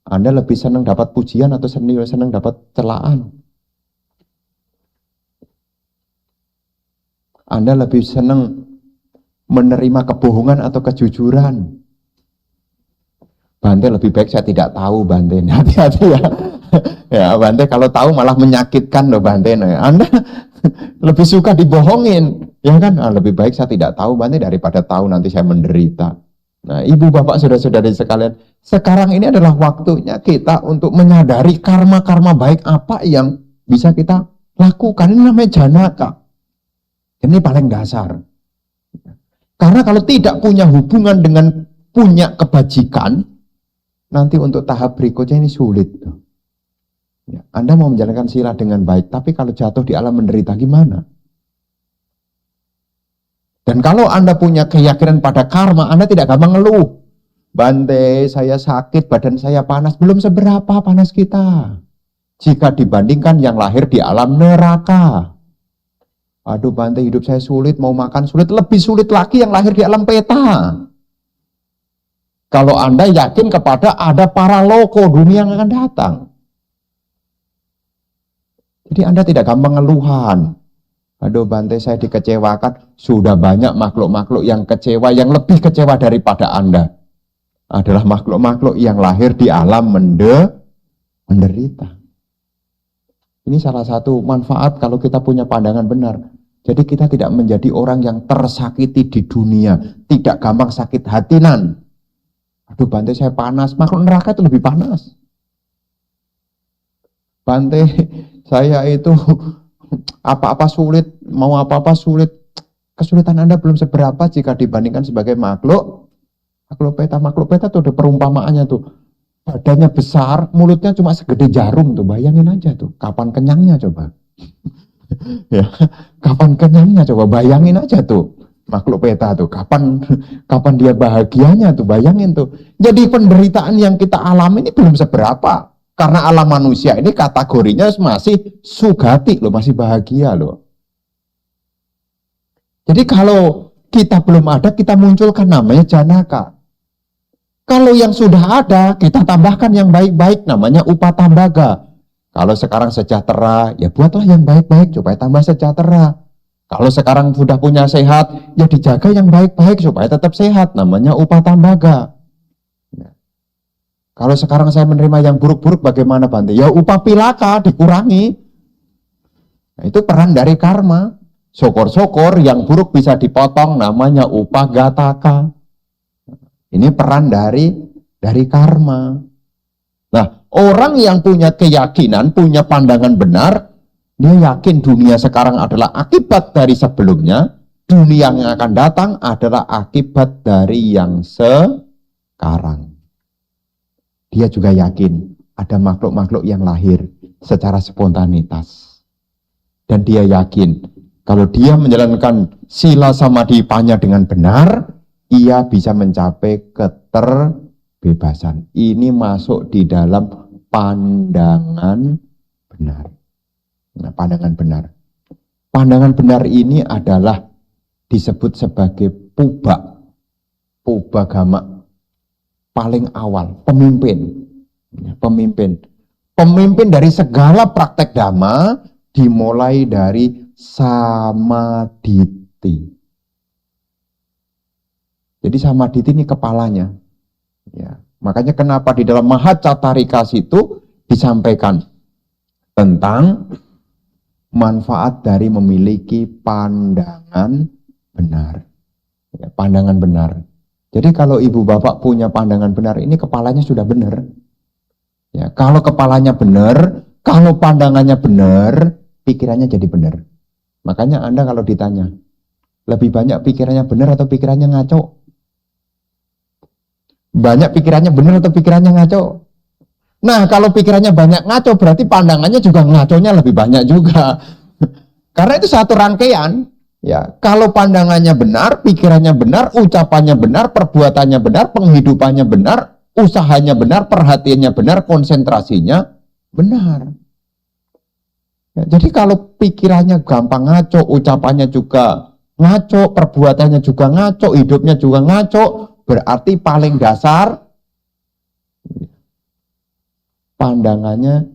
Speaker 2: Anda lebih senang dapat pujian atau senang dapat celaan? Anda lebih senang menerima kebohongan atau kejujuran? Bante lebih baik saya tidak tahu, Bante. Hati-hati ya. Ya, Bante kalau tahu malah menyakitkan loh, Bante. Nah, Anda lebih suka dibohongin, ya kan? Nah, lebih baik saya tidak tahu, Bante, daripada tahu nanti saya menderita. Nah, ibu bapak saudara-saudari sekalian, sekarang ini adalah waktunya kita untuk menyadari karma-karma baik apa yang bisa kita lakukan. Ini namanya janaka. Ini paling dasar. Karena kalau tidak punya hubungan dengan punya kebajikan, nanti untuk tahap berikutnya ini sulit. Ya, Anda mau menjalankan sila dengan baik, tapi kalau jatuh di alam menderita gimana? Dan kalau Anda punya keyakinan pada karma, Anda tidak gampang ngeluh. Bante, saya sakit, badan saya panas. Belum seberapa panas kita jika dibandingkan yang lahir di alam neraka. Aduh Bante, hidup saya sulit, mau makan sulit. Lebih sulit lagi yang lahir di alam peta. Kalau Anda yakin kepada ada para loko dunia yang akan datang. Jadi Anda tidak gampang ngeluhan. Aduh Bante, saya dikecewakan. Sudah banyak makhluk-makhluk yang kecewa, yang lebih kecewa daripada Anda. Adalah makhluk-makhluk yang lahir di alam menderita. Ini salah satu manfaat kalau kita punya pandangan benar. Jadi kita tidak menjadi orang yang tersakiti di dunia. Tidak gampang sakit hatinan. Aduh Bante, saya panas. Makhluk neraka itu lebih panas. Bante, saya itu apa-apa sulit, mau apa-apa sulit. Kesulitan Anda belum seberapa jika dibandingkan sebagai makhluk peta. Makhluk peta tuh ada perumpamaannya tuh. Badannya besar, mulutnya cuma segede jarum tuh. Bayangin aja tuh, kapan kenyangnya coba. Ya, kapan kenyangnya coba, bayangin aja tuh. Makhluk peta tuh, kapan dia bahagianya tuh, bayangin tuh. Jadi penderitaan yang kita alami ini belum seberapa. Karena alam manusia ini kategorinya masih sugati loh, masih bahagia loh. Jadi kalau kita belum ada, kita munculkan namanya janaka. Kalau yang sudah ada, kita tambahkan yang baik-baik, namanya upatambaga. Kalau sekarang sejahtera, ya buatlah yang baik-baik supaya tambah sejahtera. Kalau sekarang sudah punya sehat, ya dijaga yang baik-baik supaya tetap sehat, namanya upatambaga. Kalau sekarang saya menerima yang buruk-buruk, bagaimana Bante? Ya upapilaka, dikurangi. Nah, itu peran dari karma. Syukur-syukur yang buruk bisa dipotong, namanya upagataka. Ini peran dari karma. Nah, orang yang punya keyakinan, punya pandangan benar, dia yakin dunia sekarang adalah akibat dari sebelumnya, dunia yang akan datang adalah akibat dari yang sekarang. Dia juga yakin ada makhluk-makhluk yang lahir secara spontanitas. Dan dia yakin kalau dia menjalankan sila samadhipanya dengan benar, ia bisa mencapai keterbebasan. Ini masuk di dalam pandangan benar. Nah, pandangan benar. Pandangan benar ini adalah disebut sebagai pubagama paling awal, pemimpin. Pemimpin dari segala praktek dhamma dimulai dari samadhiti. Jadi samadhiti ini kepalanya. Ya, makanya kenapa di dalam Mahacatarika itu disampaikan tentang manfaat dari memiliki pandangan benar. Ya, pandangan benar. Jadi kalau ibu bapak punya pandangan benar, ini kepalanya sudah benar. Ya, kalau kepalanya benar, kalau pandangannya benar, pikirannya jadi benar. Makanya Anda kalau ditanya, lebih banyak pikirannya benar atau pikirannya ngaco? Banyak pikirannya benar atau pikirannya ngaco? Nah, kalau pikirannya banyak ngaco, berarti pandangannya juga ngaconya lebih banyak juga. Karena itu satu rangkaian. Ya, kalau pandangannya benar, pikirannya benar, ucapannya benar, perbuatannya benar, penghidupannya benar, usahanya benar, perhatiannya benar, konsentrasinya benar. Ya, jadi kalau pikirannya gampang ngaco, ucapannya juga ngaco, perbuatannya juga ngaco, hidupnya juga ngaco, berarti paling dasar pandangannya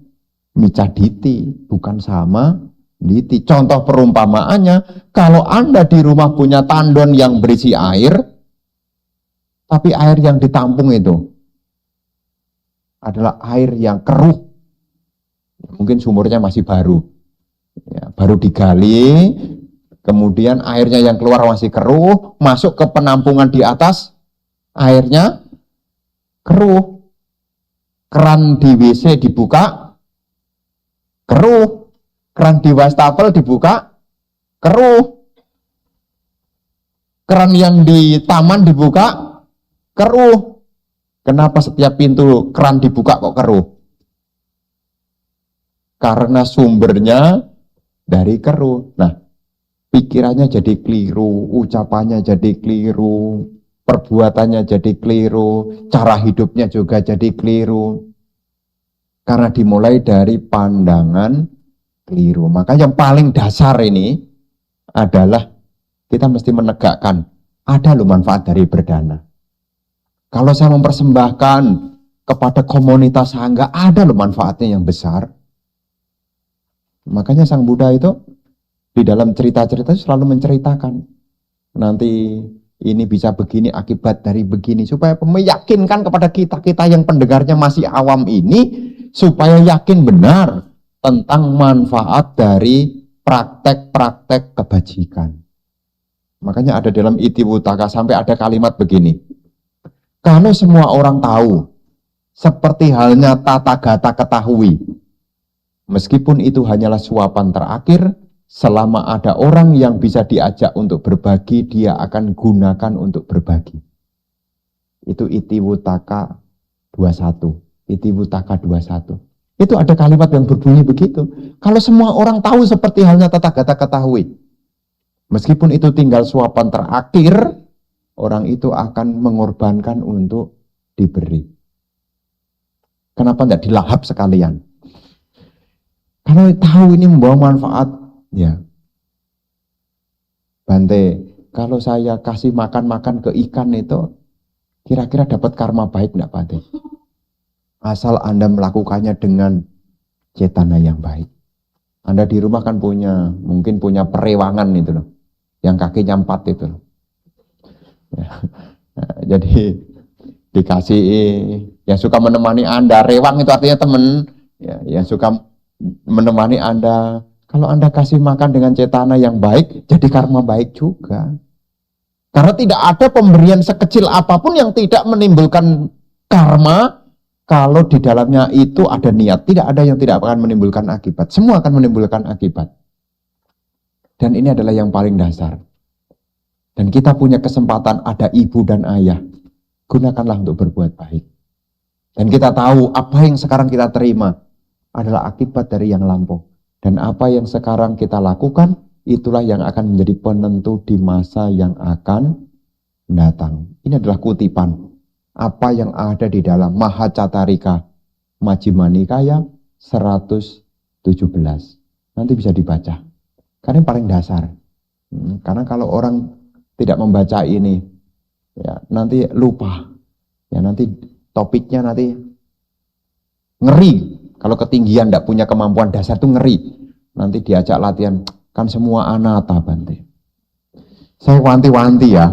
Speaker 2: micaditi, bukan sama diti. Contoh perumpamaannya, kalau Anda di rumah punya tandon yang berisi air, tapi air yang ditampung itu adalah air yang keruh, mungkin sumurnya masih baru, ya, baru digali, kemudian airnya yang keluar masih keruh, masuk ke penampungan di atas, airnya keruh. Keran di WC dibuka, keruh. Keran di wastafel dibuka, keruh. Keran yang di taman dibuka, keruh. Kenapa setiap pintu keran dibuka kok keruh? Karena sumbernya dari keruh. Nah, pikirannya jadi keliru, ucapannya jadi keliru, perbuatannya jadi keliru, cara hidupnya juga jadi keliru. Karena dimulai dari pandangan keliru. Maka yang paling dasar ini adalah kita mesti menegakkan ada loh manfaat dari berdana. Kalau saya mempersembahkan kepada komunitas sangga, ada loh manfaatnya yang besar. Makanya Sang Buddha itu di dalam cerita-cerita selalu menceritakan nanti ini bisa begini akibat dari begini, supaya meyakinkan kepada kita yang pendengarnya masih awam ini, supaya yakin benar tentang manfaat dari praktek-praktek kebajikan. Makanya ada dalam Itiwutaka sampai ada kalimat begini, kalau semua orang tahu seperti halnya Tathagata ketahui, meskipun itu hanyalah suapan terakhir, selama ada orang yang bisa diajak untuk berbagi, dia akan gunakan untuk berbagi. Itu Itiwutaka 21. Itiwutaka 21. Itu ada kalimat yang berbunyi begitu. Kalau semua orang tahu seperti halnya Tathagata ketahui, meskipun itu tinggal suapan terakhir, orang itu akan mengorbankan untuk diberi. Kenapa tidak dilahap sekalian? Karena tahu ini membawa manfaat. Ya, Bante, kalau saya kasih makan-makan ke ikan itu, kira-kira dapat karma baik enggak Bante? Asal Anda melakukannya dengan cetana yang baik. Anda di rumah kan mungkin punya perewangan itu loh, yang kakinya 4 itu loh. Ya, jadi dikasih yang suka menemani Anda, rewang itu artinya teman, ya, yang suka menemani Anda. Kalau Anda kasih makan dengan cetana yang baik, jadi karma baik juga. Karena tidak ada pemberian sekecil apapun yang tidak menimbulkan karma, kalau di dalamnya itu ada niat. Tidak ada yang tidak akan menimbulkan akibat. Semua akan menimbulkan akibat. Dan ini adalah yang paling dasar. Dan kita punya kesempatan, ada ibu dan ayah. Gunakanlah untuk berbuat baik. Dan kita tahu apa yang sekarang kita terima adalah akibat dari yang lampau. Dan apa yang sekarang kita lakukan, itulah yang akan menjadi penentu di masa yang akan datang. Ini adalah kutipan apa yang ada di dalam Mahacatarika Majjhima Nikaya 117. Nanti bisa dibaca. Karena yang paling dasar. Karena kalau orang tidak membaca ini, ya nanti lupa. Ya nanti topiknya nanti ngeri. Kalau ketinggian tidak punya kemampuan dasar itu ngeri. Nanti diajak latihan, kan semua anata Bante. Saya wanti-wanti ya.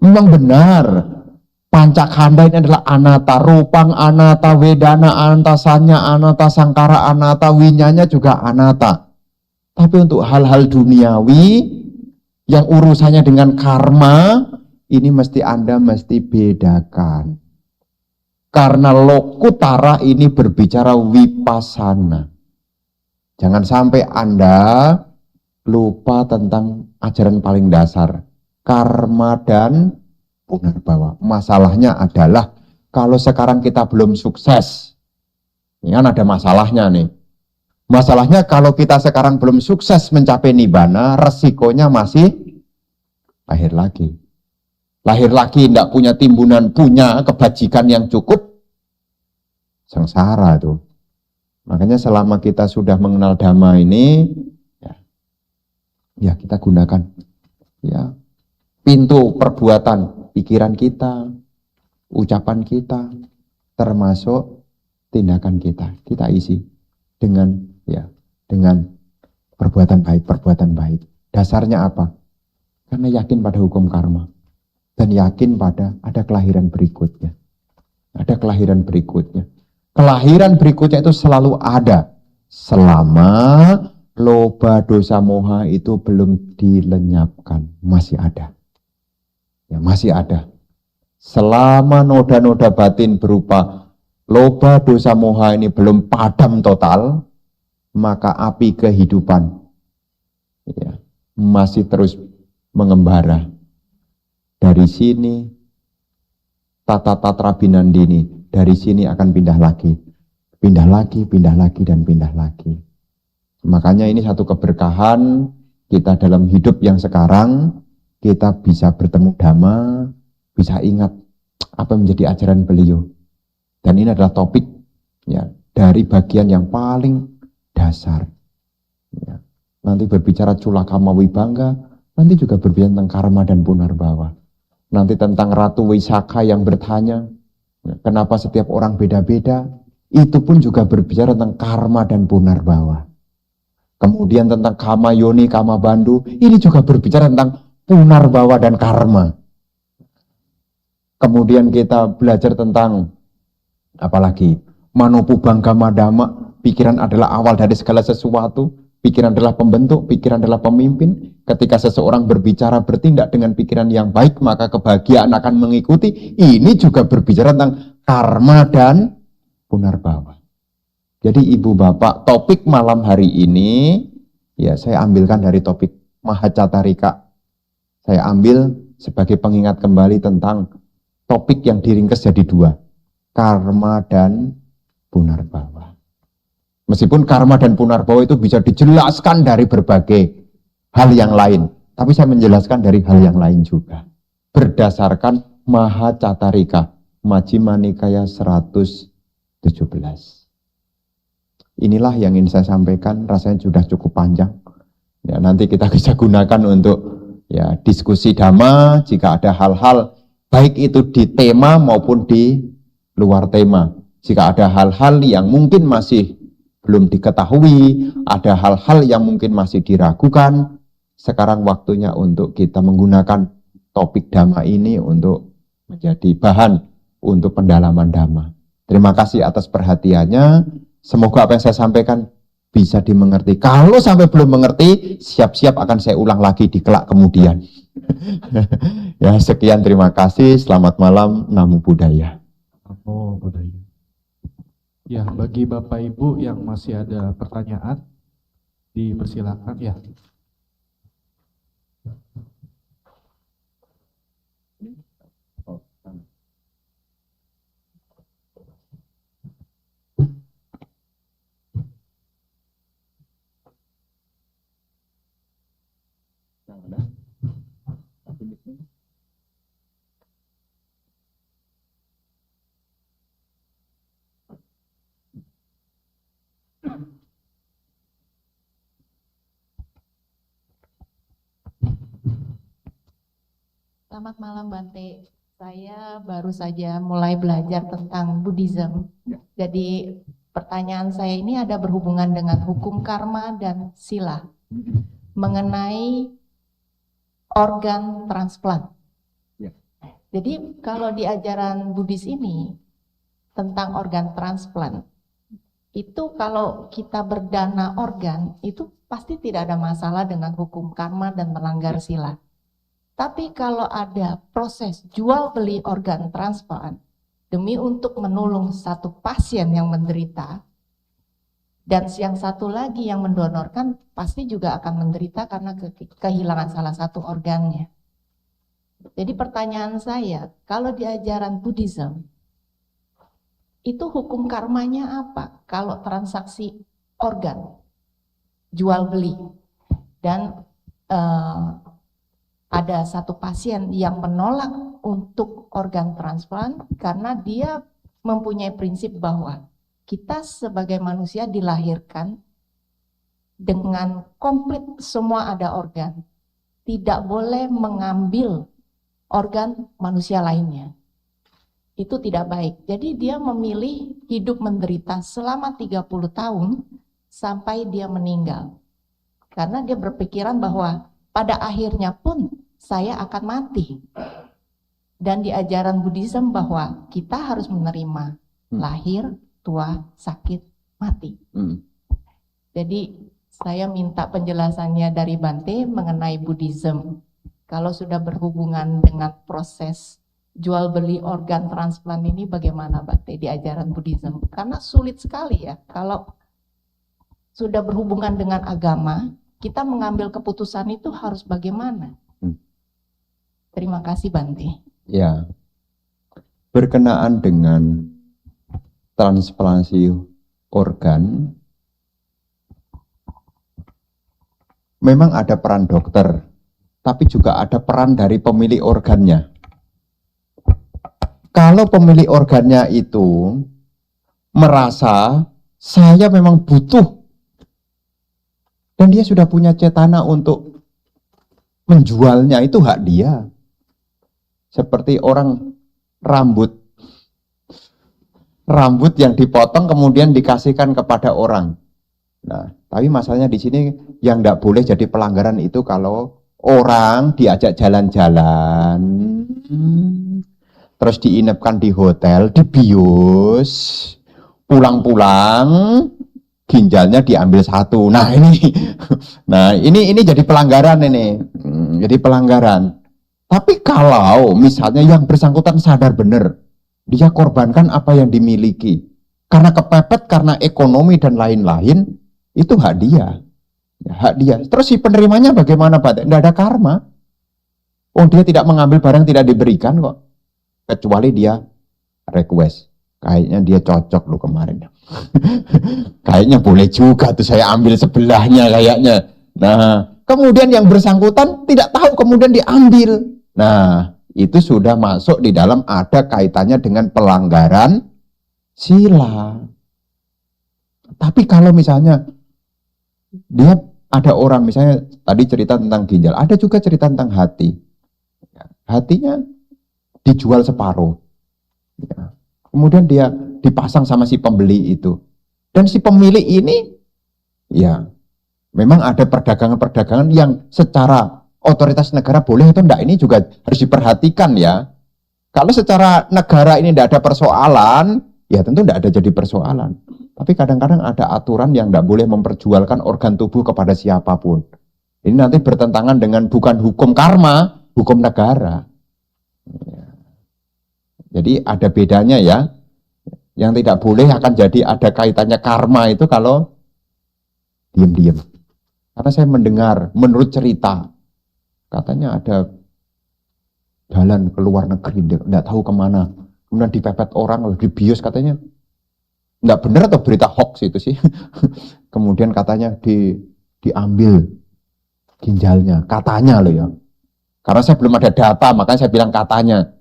Speaker 2: Memang benar. Pancakanda ini adalah anata. Rupang anata, wedana anata, sanya anata, sangkara anata, winyanya juga anata. Tapi untuk hal-hal duniawi yang urusannya dengan karma, ini Anda mesti bedakan. Karena Lokutara ini berbicara vipassana. Jangan sampai Anda lupa tentang ajaran paling dasar. Karma dan punarbawa. Masalahnya adalah kalau sekarang kita belum sukses. Ini kan ada masalahnya nih. Masalahnya kalau kita sekarang belum sukses mencapai nibbana, resikonya masih lahir lagi. Lahir lagi, tidak punya timbunan, punya kebajikan yang cukup, sengsara tuh. Makanya selama kita sudah mengenal Dhamma ini, ya kita gunakan ya pintu perbuatan, pikiran kita, ucapan kita, termasuk tindakan kita isi dengan perbuatan baik. Dasarnya apa? Karena yakin pada hukum karma dan yakin pada ada kelahiran berikutnya. Ada kelahiran berikutnya. Kelahiran berikutnya itu selalu ada selama loba dosa moha itu belum dilenyapkan, masih ada. Ya, masih ada. Selama noda-noda batin berupa loba dosa moha ini belum padam total, maka api kehidupan ya, masih terus mengembara. Dari sini tata-tatra binandini, dari sini akan pindah lagi, dan pindah lagi. Makanya ini satu keberkahan kita dalam hidup yang sekarang, kita bisa bertemu Dhamma, bisa ingat apa yang menjadi ajaran beliau. Dan ini adalah topik ya, dari bagian yang paling dasar. Ya. Nanti berbicara Culakama Wibangga, nanti juga berbicara tentang karma dan punarbawa. Nanti tentang Ratu Wisaka yang bertanya, kenapa setiap orang beda-beda, itu pun juga berbicara tentang karma dan punarbawa. Kemudian tentang Kama Yoni, Kama Bandu, ini juga berbicara tentang punarbawa dan karma. Kemudian kita belajar tentang, apalagi, Manopubangga Madama, pikiran adalah awal dari segala sesuatu, pikiran adalah pembentuk, pikiran adalah pemimpin. Ketika seseorang berbicara, bertindak dengan pikiran yang baik, maka kebahagiaan akan mengikuti. Ini juga berbicara tentang karma dan punarbawa. Jadi ibu bapak, topik malam hari ini, ya saya ambilkan dari topik Mahacatarika. Saya ambil sebagai pengingat kembali tentang topik yang diringkas jadi dua. Karma dan punarbawa. Meskipun karma dan punarbawa itu bisa dijelaskan dari berbagai hal yang lain, tapi saya menjelaskan dari hal yang lain juga. Berdasarkan Mahacatarika, Majjhima Nikaya 117. Inilah yang ingin saya sampaikan, rasanya sudah cukup panjang. Ya, nanti kita bisa gunakan untuk ya diskusi Dhamma jika ada hal-hal baik itu di tema maupun di luar tema. Jika ada hal-hal yang mungkin masih belum diketahui, ada hal-hal yang mungkin masih diragukan, sekarang waktunya untuk kita menggunakan topik Dhamma ini untuk menjadi bahan untuk pendalaman Dhamma. Terima kasih atas perhatiannya. Semoga apa yang saya sampaikan bisa dimengerti. Kalau sampai belum mengerti, siap-siap akan saya ulang lagi di kelak kemudian. Ya, sekian, terima kasih. Selamat malam. Namo Buddhaya.
Speaker 3: Namo Buddhaya. Ya, bagi Bapak Ibu yang masih ada pertanyaan, dipersilakan ya.
Speaker 4: Selamat malam Bante, saya baru saja mulai belajar tentang Buddhism. Jadi pertanyaan saya ini ada berhubungan dengan hukum karma dan sila mengenai organ transplant. Jadi kalau di ajaran Buddhis ini tentang organ transplant, itu kalau kita berdana organ itu pasti tidak ada masalah dengan hukum karma dan melanggar sila. Tapi kalau ada proses jual beli organ transplant demi untuk menolong satu pasien yang menderita, dan yang satu lagi yang mendonorkan pasti juga akan menderita karena kehilangan salah satu organnya. Jadi pertanyaan saya, kalau di ajaran Buddhism, itu hukum karmanya apa kalau transaksi organ, jual beli, dan ada satu pasien yang menolak untuk organ transplant karena dia mempunyai prinsip bahwa kita sebagai manusia dilahirkan dengan komplit semua ada organ. Tidak boleh mengambil organ manusia lainnya. Itu tidak baik. Jadi dia memilih hidup menderita selama 30 tahun sampai dia meninggal. Karena dia berpikiran bahwa pada akhirnya pun saya akan mati. Dan di ajaran Buddhism bahwa kita harus menerima lahir, tua, sakit, mati. Jadi saya minta penjelasannya dari Bante mengenai Buddhism. Kalau sudah berhubungan dengan proses jual beli organ transplant ini bagaimana Bante di ajaran Buddhism? Karena sulit sekali ya kalau sudah berhubungan dengan agama, kita mengambil keputusan itu harus bagaimana? Terima kasih Bante.
Speaker 2: Ya, berkenaan dengan transplantasi organ, memang ada peran dokter, tapi juga ada peran dari pemilik organnya. Kalau pemilik organnya itu merasa saya memang butuh, dan dia sudah punya cetana untuk menjualnya, itu hak dia. Seperti orang rambut yang dipotong kemudian dikasihkan kepada orang. Nah, tapi masalahnya di sini yang tidak boleh jadi pelanggaran itu kalau orang diajak jalan-jalan, terus diinapkan di hotel, dibius, pulang-pulang ginjalnya diambil satu. Nah ini jadi pelanggaran ini, jadi pelanggaran. Tapi kalau misalnya yang bersangkutan sadar benar, dia korbankan apa yang dimiliki, karena kepepet, karena ekonomi dan lain-lain, itu hak dia. Ya, hak dia. Terus si penerimanya bagaimana Pak? Tidak ada karma. Oh, dia tidak mengambil barang tidak diberikan kok. Kecuali dia request. Kayaknya dia cocok loh kemarin. Kayaknya boleh juga tuh saya ambil sebelahnya kayaknya. Nah, kemudian yang bersangkutan tidak tahu kemudian diambil. Nah, itu sudah masuk di dalam ada kaitannya dengan pelanggaran sila. Tapi kalau misalnya dia ada orang misalnya tadi cerita tentang ginjal, ada juga cerita tentang hati. Hatinya dijual separuh. Ya. Kemudian dia dipasang sama si pembeli itu. Dan si pemilik ini ya memang ada perdagangan-perdagangan yang secara otoritas negara boleh atau enggak, ini juga harus diperhatikan ya. Kalau secara negara ini tidak ada persoalan, ya tentu tidak ada jadi persoalan. Tapi kadang-kadang ada aturan yang tidak boleh memperjualkan organ tubuh kepada siapapun. Ini nanti bertentangan dengan bukan hukum karma, hukum negara. Ya. Jadi ada bedanya ya. Yang tidak boleh akan jadi ada kaitannya karma itu kalau diam-diam. Karena saya mendengar menurut cerita, katanya ada jalan ke luar negeri, tidak tahu kemana, kemudian dipepet orang, lalu dibius katanya. Nggak benar atau berita hoax itu sih. Kemudian katanya diambil ginjalnya, katanya loh ya. Karena saya belum ada data, makanya saya bilang katanya.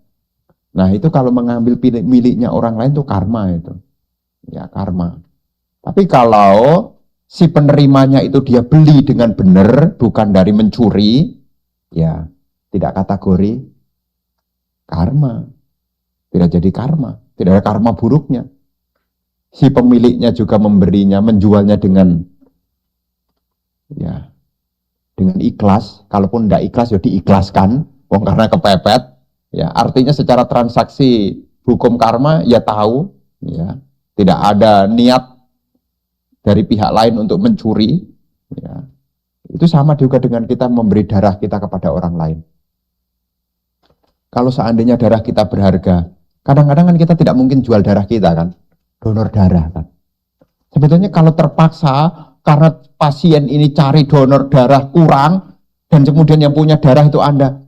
Speaker 2: Nah itu kalau mengambil miliknya orang lain itu karma itu. Ya karma. Tapi kalau si penerimanya itu dia beli dengan benar, bukan dari mencuri, ya tidak kategori karma. Tidak jadi karma. Tidak ada karma buruknya. Si pemiliknya juga memberinya, menjualnya dengan ya dengan ikhlas. Kalaupun tidak ikhlas ya diikhlaskan, karena kepepet. Ya, artinya secara transaksi hukum karma ya tahu, ya tidak ada niat dari pihak lain untuk mencuri. Ya, itu sama juga dengan kita memberi darah kita kepada orang lain. Kalau seandainya darah kita berharga, kadang-kadang kan kita tidak mungkin jual darah kita kan, donor darah kan. Sebetulnya kalau terpaksa karena pasien ini cari donor darah kurang dan kemudian yang punya darah itu Anda,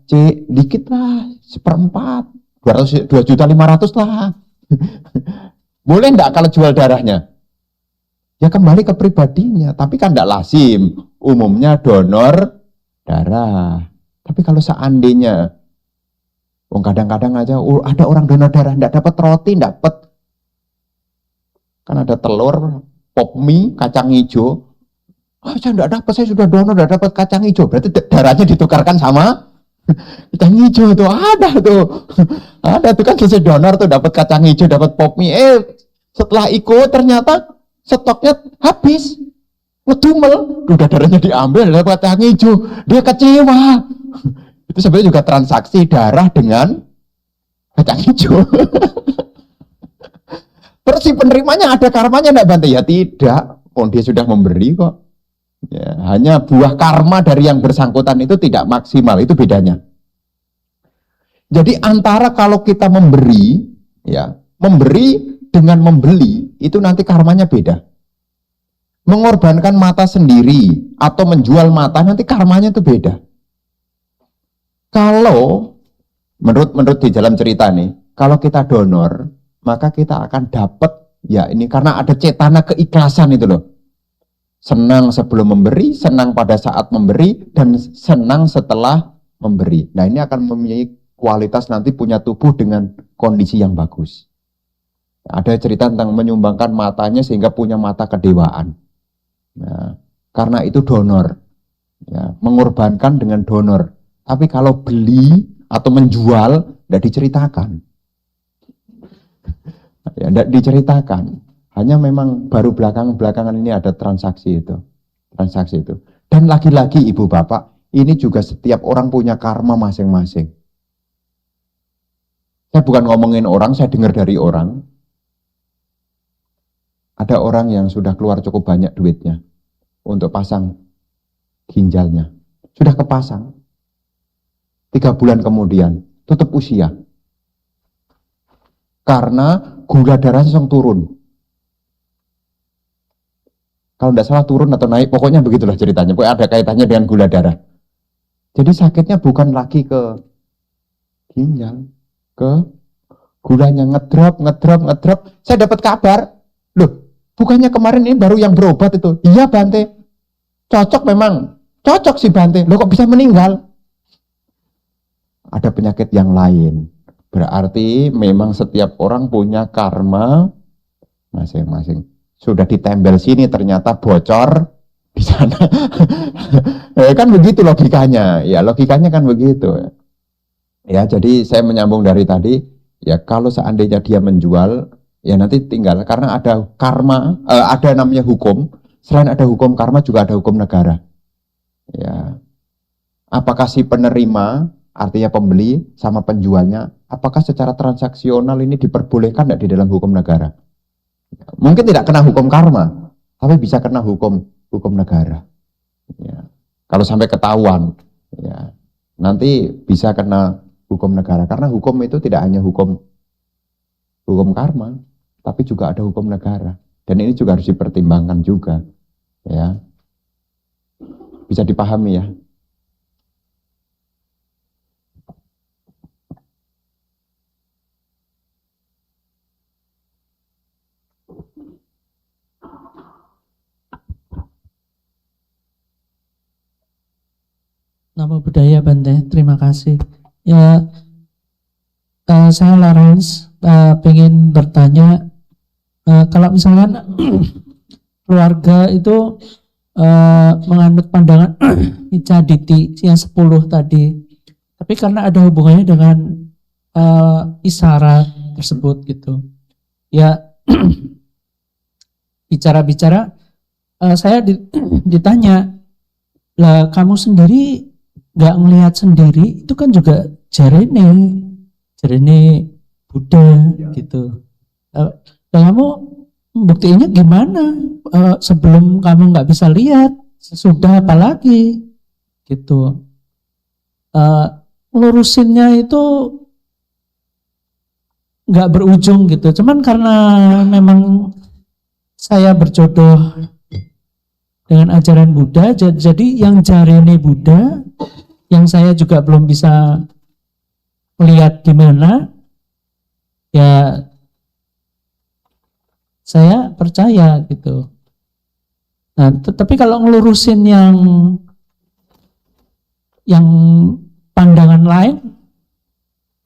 Speaker 2: dikit lah, 1/4, 2.500.000 lah. Boleh enggak kalau jual darahnya? Ya kembali ke pribadinya, tapi kan enggak lazim. Umumnya donor darah. Tapi kalau seandainya, kadang-kadang aja ada orang donor darah enggak dapat roti, enggak dapat Kan ada telur, pop mie, kacang hijau. Saya enggak dapat, saya sudah donor, enggak dapat kacang hijau. Berarti darahnya ditukarkan sama kacang hijau tuh. Ada tuh. Ada tuh kan selesai donor tuh dapat kacang hijau, dapat pop mie. Setelah ikut ternyata stoknya habis. Ngedumel, udah darahnya diambil, dapat kacang hijau. Dia kecewa. Itu sebenarnya juga transaksi darah dengan kacang hijau. Terus si penerimanya ada karmanya enggak Bante? Ya tidak. Oh, dia sudah memberi kok. Ya, hanya buah karma dari yang bersangkutan itu tidak maksimal, itu bedanya. Jadi antara kalau kita memberi, ya, memberi dengan membeli, itu nanti karmanya beda. Mengorbankan mata sendiri atau menjual mata, nanti karmanya itu beda. Kalau menurut di dalam cerita nih, kalau kita donor, maka kita akan dapat, ya ini karena ada cetana keikhlasan itu loh. Senang sebelum memberi, senang pada saat memberi, dan senang setelah memberi. Nah ini akan mempunyai kualitas nanti punya tubuh dengan kondisi yang bagus. Ada cerita tentang menyumbangkan matanya sehingga punya mata kedewaan. Nah, karena itu donor, ya, mengorbankan dengan donor. Tapi kalau beli atau menjual, tidak diceritakan. Ya, tidak diceritakan. Hanya memang baru belakangan ini ada transaksi itu. Dan lagi-lagi ibu bapak, ini juga setiap orang punya karma masing-masing. Saya bukan ngomongin orang, saya dengar dari orang. Ada orang yang sudah keluar cukup banyak duitnya untuk pasang ginjalnya. Sudah kepasang. 3 bulan kemudian, tutup usia. Karena gula darahnya langsung turun. Kalau tidak salah turun atau naik, pokoknya begitulah ceritanya. Pokoknya ada kaitannya dengan gula darah. Jadi sakitnya bukan lagi ke ginjal, ke gulanya ngedrop. Saya dapat kabar, loh, bukannya kemarin ini baru yang berobat itu? Iya Bante, cocok memang, cocok sih Bante. Loh kok bisa meninggal? Ada penyakit yang lain. Berarti memang setiap orang punya karma masing-masing. Sudah ditempel sini ternyata bocor di sana. Kan begitu logikanya. Ya logikanya kan begitu. Ya jadi saya menyambung dari tadi. Ya kalau seandainya dia menjual, ya nanti tinggal karena ada karma, ada namanya hukum. Selain ada hukum karma juga ada hukum negara. Ya, apakah si penerima, artinya pembeli sama penjualnya, apakah secara transaksional ini diperbolehkan tidak di dalam hukum negara? Mungkin tidak kena hukum karma, tapi bisa kena hukum negara. Ya. Kalau sampai ketahuan, ya, nanti bisa kena hukum negara. Karena hukum itu tidak hanya hukum karma, tapi juga ada hukum negara. Dan ini juga harus dipertimbangkan juga. Ya. Bisa dipahami ya.
Speaker 5: Namo Buddhaya Bante, terima kasih. Ya, saya Lawrence pengen bertanya, kalau misalnya keluarga itu menganut pandangan Icaditi yang 10 tadi, tapi karena ada hubungannya dengan isyarat tersebut gitu, ya bicara-bicara saya ditanya, lah kamu sendiri nggak ngelihat sendiri, itu kan juga jarene Buddha gitu. Dan kamu buktinya gimana? Sebelum kamu nggak bisa lihat, sesudah apalagi gitu. Lurusinnya itu nggak berujung gitu. Cuman karena memang saya berjodoh dengan ajaran Buddha, jadi yang jarene Buddha, yang saya juga belum bisa melihat di mana, ya saya percaya gitu. Nah, tapi kalau ngelurusin yang pandangan lain,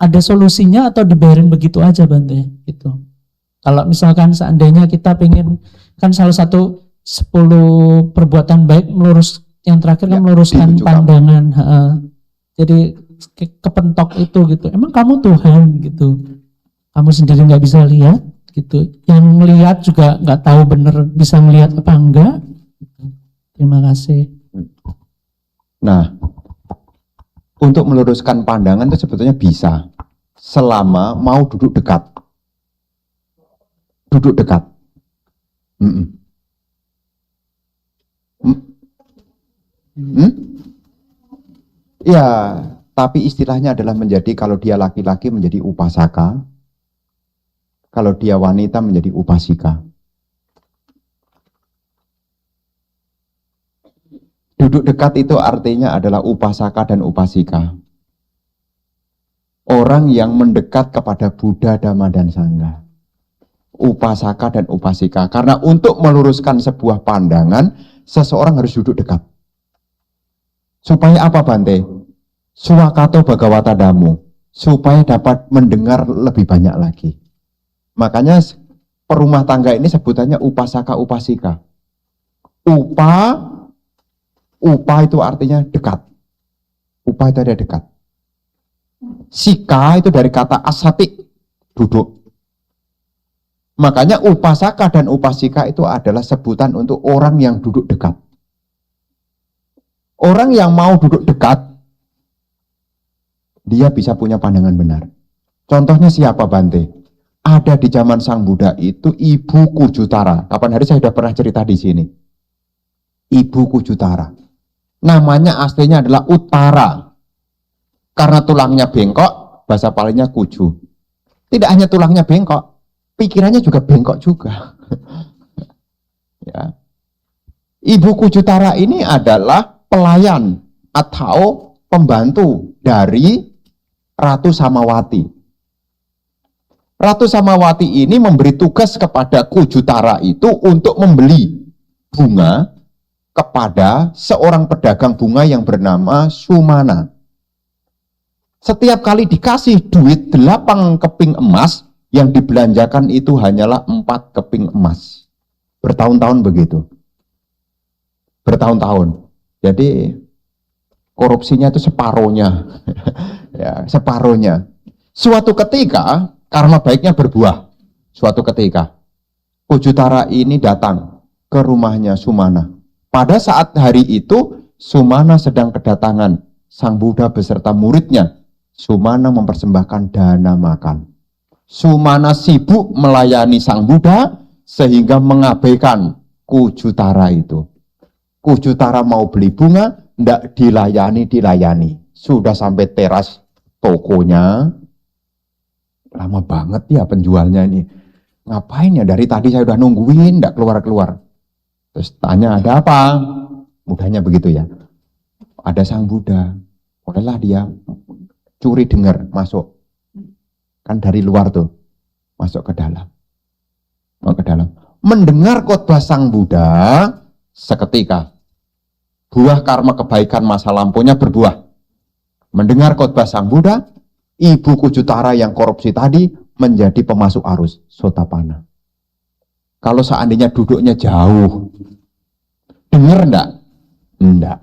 Speaker 5: ada solusinya atau dibiarin begitu aja Bante gitu. Kalau misalkan seandainya kita pengen, kan salah satu 10 perbuatan baik melurus, yang terakhir kan
Speaker 2: Ya,
Speaker 5: meluruskan
Speaker 2: ditunjukkan.
Speaker 5: pandangan. Jadi kepentok itu gitu. Emang kamu Tuhan gitu. Kamu sendiri nggak bisa lihat gitu. Yang lihat juga nggak tahu bener bisa melihat apa enggak. Terima kasih.
Speaker 2: Nah, untuk meluruskan pandangan itu sebetulnya bisa, selama mau duduk dekat. Duduk dekat. Mm-mm. Ya, tapi istilahnya adalah menjadi, kalau dia laki-laki menjadi upasaka, kalau dia wanita menjadi upasika. Duduk dekat itu artinya adalah upasaka dan upasika. Orang yang mendekat kepada Buddha, Dhamma, dan Sangha. Upasaka dan upasika. Karena untuk meluruskan sebuah pandangan, seseorang harus duduk dekat. Supaya apa, Bante? Suwakato Bhagawata Dhammo. Supaya dapat mendengar lebih banyak lagi. Makanya perumah tangga ini sebutannya upasaka upasika. Upa itu artinya dekat. Upa itu ada dekat. Sika itu dari kata asati, duduk. Makanya upasaka dan upasika itu adalah sebutan untuk orang yang duduk dekat. Orang yang mau duduk dekat, dia bisa punya pandangan benar. Contohnya siapa, Bante? Ada di zaman Sang Buddha itu Ibu Kujutara. Kapan hari saya sudah pernah cerita di sini. Ibu Kujutara. Namanya aslinya adalah Utara. Karena tulangnya bengkok, bahasa Palinya kuju. Tidak hanya tulangnya bengkok, pikirannya juga bengkok juga. Ya. Ibu Kujutara ini adalah pelayan atau pembantu dari Ratu Samawati. Ratu Samawati ini memberi tugas kepada Kujutara itu untuk membeli bunga kepada seorang pedagang bunga yang bernama Sumana. Setiap kali dikasih duit 8 keping emas, yang dibelanjakan itu hanyalah 4 keping emas. Bertahun-tahun begitu. Bertahun-tahun. Jadi korupsinya itu separohnya. Ya, separohnya. Suatu ketika, karma baiknya berbuah. Suatu ketika, Kujutara ini datang ke rumahnya Sumana. Pada saat hari itu, Sumana sedang kedatangan Sang Buddha beserta muridnya. Sumana mempersembahkan dana makan. Sumana sibuk melayani Sang Buddha sehingga mengabaikan Kujutara itu. Kujutara mau beli bunga, tidak dilayani. Sudah sampai teras tokonya. Lama banget ya penjualnya ini. Ngapain ya, dari tadi saya udah nungguin, tidak keluar-keluar. Terus tanya, ada apa? Mudahnya begitu ya. Ada Sang Buddha. Bolehlah dia curi dengar masuk. Kan dari luar tuh. Masuk ke dalam. Mau ke dalam. Mendengar khotbah Sang Buddha, seketika buah karma kebaikan masa lampaunya berbuah. Mendengar khotbah Sang Buddha, Ibu Kujutara yang korupsi tadi menjadi pemasuk arus, Sotapanna. Kalau seandainya duduknya jauh, dengar enggak? Enggak.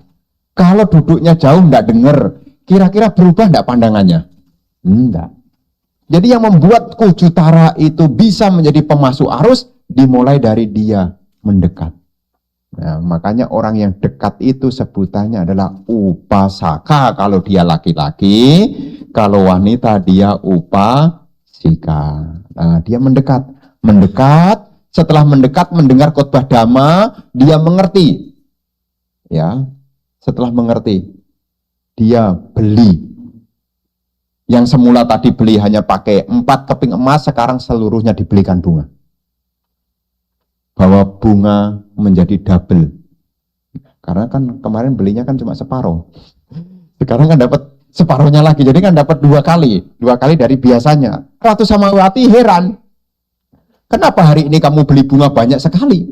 Speaker 2: Kalau duduknya jauh enggak dengar, kira-kira berubah enggak pandangannya? Enggak. Jadi yang membuat Kujutara itu bisa menjadi pemasuk arus dimulai dari dia mendekat. Nah, makanya orang yang dekat itu sebutannya adalah upasaka kalau dia laki-laki, kalau wanita dia upasika. Nah, dia mendekat. Setelah mendekat mendengar khotbah Dhamma, dia mengerti. Ya. Setelah mengerti, dia beli. Yang semula tadi beli hanya pakai 4 keping emas, sekarang seluruhnya dibelikan bunga. Bahwa bunga menjadi double. Karena kan kemarin belinya kan cuma separuh. Sekarang kan dapat separuhnya lagi. Jadi kan dapat 2 kali. 2 kali dari biasanya. Ratu Samawati heran. Kenapa hari ini kamu beli bunga banyak sekali?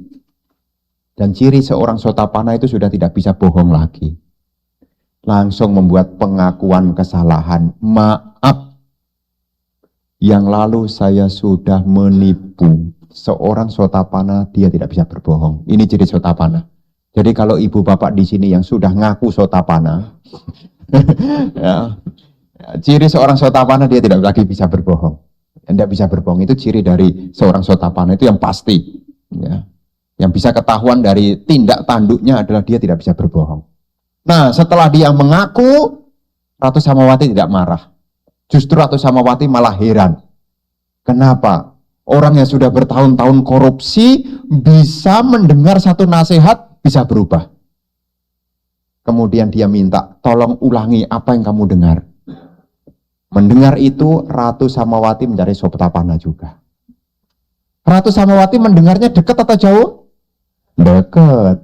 Speaker 2: Dan ciri seorang Sotapanna itu sudah tidak bisa bohong lagi. Langsung membuat pengakuan kesalahan. Maaf. Yang lalu saya sudah menipu seorang sotapana, dia tidak bisa berbohong. Ini ciri sotapana. Jadi kalau ibu bapak di sini yang sudah ngaku sotapana, ya, ciri seorang sotapana dia tidak lagi bisa berbohong. Tidak bisa berbohong itu ciri dari seorang sotapana, itu yang pasti. Ya. Yang bisa ketahuan dari tindak tanduknya adalah dia tidak bisa berbohong. Nah, setelah dia mengaku, Ratu Samawati tidak marah. Justru Ratu Samawati malah heran. Kenapa? Orang yang sudah bertahun-tahun korupsi bisa mendengar satu nasihat, bisa berubah. Kemudian dia minta, tolong ulangi apa yang kamu dengar. Mendengar itu, Ratu Samawati mencari sotapana juga. Ratu Samawati mendengarnya dekat atau jauh? Dekat.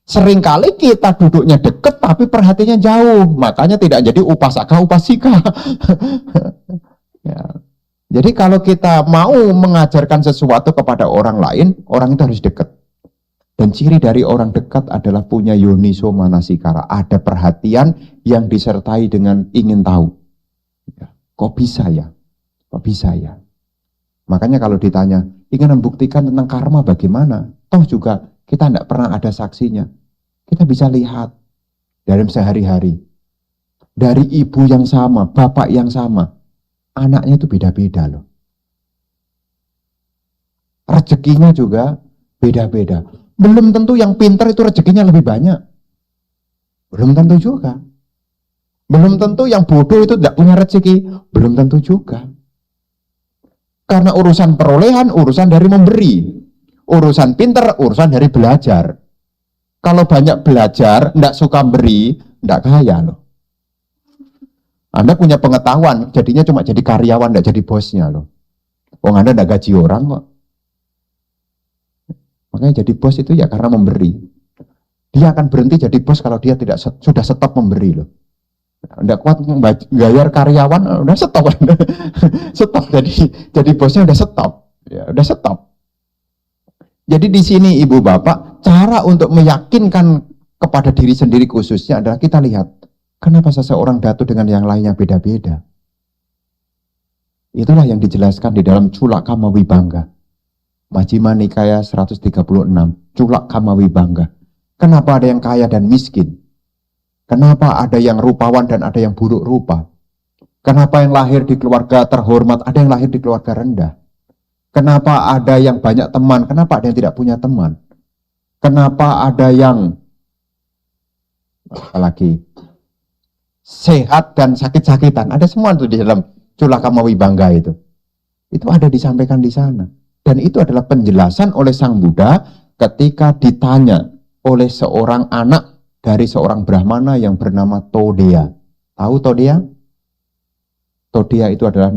Speaker 2: Seringkali kita duduknya dekat tapi perhatiannya jauh. Makanya tidak jadi upasaka upasika. Ya. Jadi kalau kita mau mengajarkan sesuatu kepada orang lain, orang itu harus dekat. Dan ciri dari orang dekat adalah punya yoniso manasikara. Ada perhatian yang disertai dengan ingin tahu. Ya. Kok bisa ya? Kok bisa ya? Makanya kalau ditanya, ingin membuktikan tentang karma bagaimana? Toh juga kita tidak pernah ada saksinya. Kita bisa lihat dalam sehari-hari. Dari ibu yang sama, bapak yang sama, anaknya itu beda-beda loh. Rezekinya juga beda-beda. Belum tentu yang pintar itu rezekinya lebih banyak. Belum tentu juga. Belum tentu yang bodoh itu tidak punya rezeki. Belum tentu juga. Karena urusan perolehan, urusan dari memberi. Urusan pintar, urusan dari belajar. Kalau banyak belajar, tidak suka beri, tidak kaya loh. Anda punya pengetahuan, jadinya cuma jadi karyawan, tidak jadi bosnya loh. Wong Anda tidak gaji orang kok. Makanya jadi bos itu ya karena memberi. Dia akan berhenti jadi bos kalau dia tidak sudah stop memberi loh. Tidak kuat bayar karyawan, udah stop. Stop, jadi bosnya udah stop. Ya, udah stop. Jadi di sini ibu bapak, cara untuk meyakinkan kepada diri sendiri khususnya adalah kita lihat, kenapa seseorang datu dengan yang lainnya beda-beda. Itulah yang dijelaskan di dalam Culak Kamawibangga. Majjhima Nikaya 136, Culak Kamawibangga. Kenapa ada yang kaya dan miskin? Kenapa ada yang rupawan dan ada yang buruk rupa? Kenapa yang lahir di keluarga terhormat, ada yang lahir di keluarga rendah? Kenapa ada yang banyak teman? Kenapa ada yang tidak punya teman? Kenapa ada yang apalagi sehat dan sakit-sakitan? Ada semua itu di dalam Culak Kamawibangga itu. Itu ada disampaikan di sana. Dan itu adalah penjelasan oleh Sang Buddha ketika ditanya oleh seorang anak dari seorang Brahmana yang bernama Todea. Tahu Todea? Todea itu adalah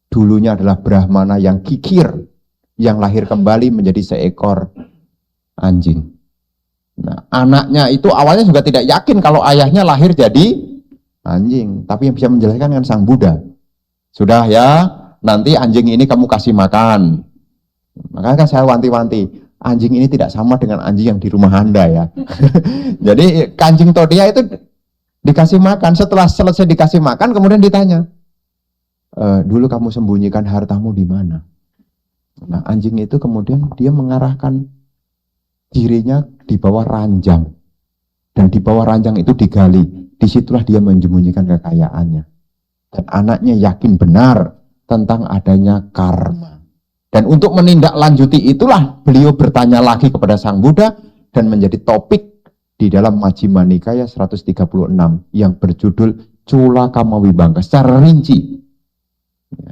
Speaker 2: dulunya adalah Brahmana yang kikir, yang lahir kembali menjadi seekor anjing. Nah, anaknya itu awalnya juga tidak yakin kalau ayahnya lahir jadi anjing. Tapi yang bisa menjelaskan kan Sang Buddha. Sudah ya, nanti anjing ini kamu kasih makan. Makanya kan saya wanti-wanti, anjing ini tidak sama dengan anjing yang di rumah Anda ya. Jadi anjing Todea itu dikasih makan. Setelah selesai dikasih makan, kemudian ditanya, dulu kamu sembunyikan hartamu di mana? Nah, anjing itu kemudian dia mengarahkan dirinya di bawah ranjang. Dan di bawah ranjang itu digali. Disitulah dia menyembunyikan kekayaannya. Dan anaknya yakin benar tentang adanya karma. Dan untuk menindaklanjuti itulah beliau bertanya lagi kepada Sang Buddha dan menjadi topik di dalam Majjhima Nikaya 136 yang berjudul Culak Kamawibangga secara rinci.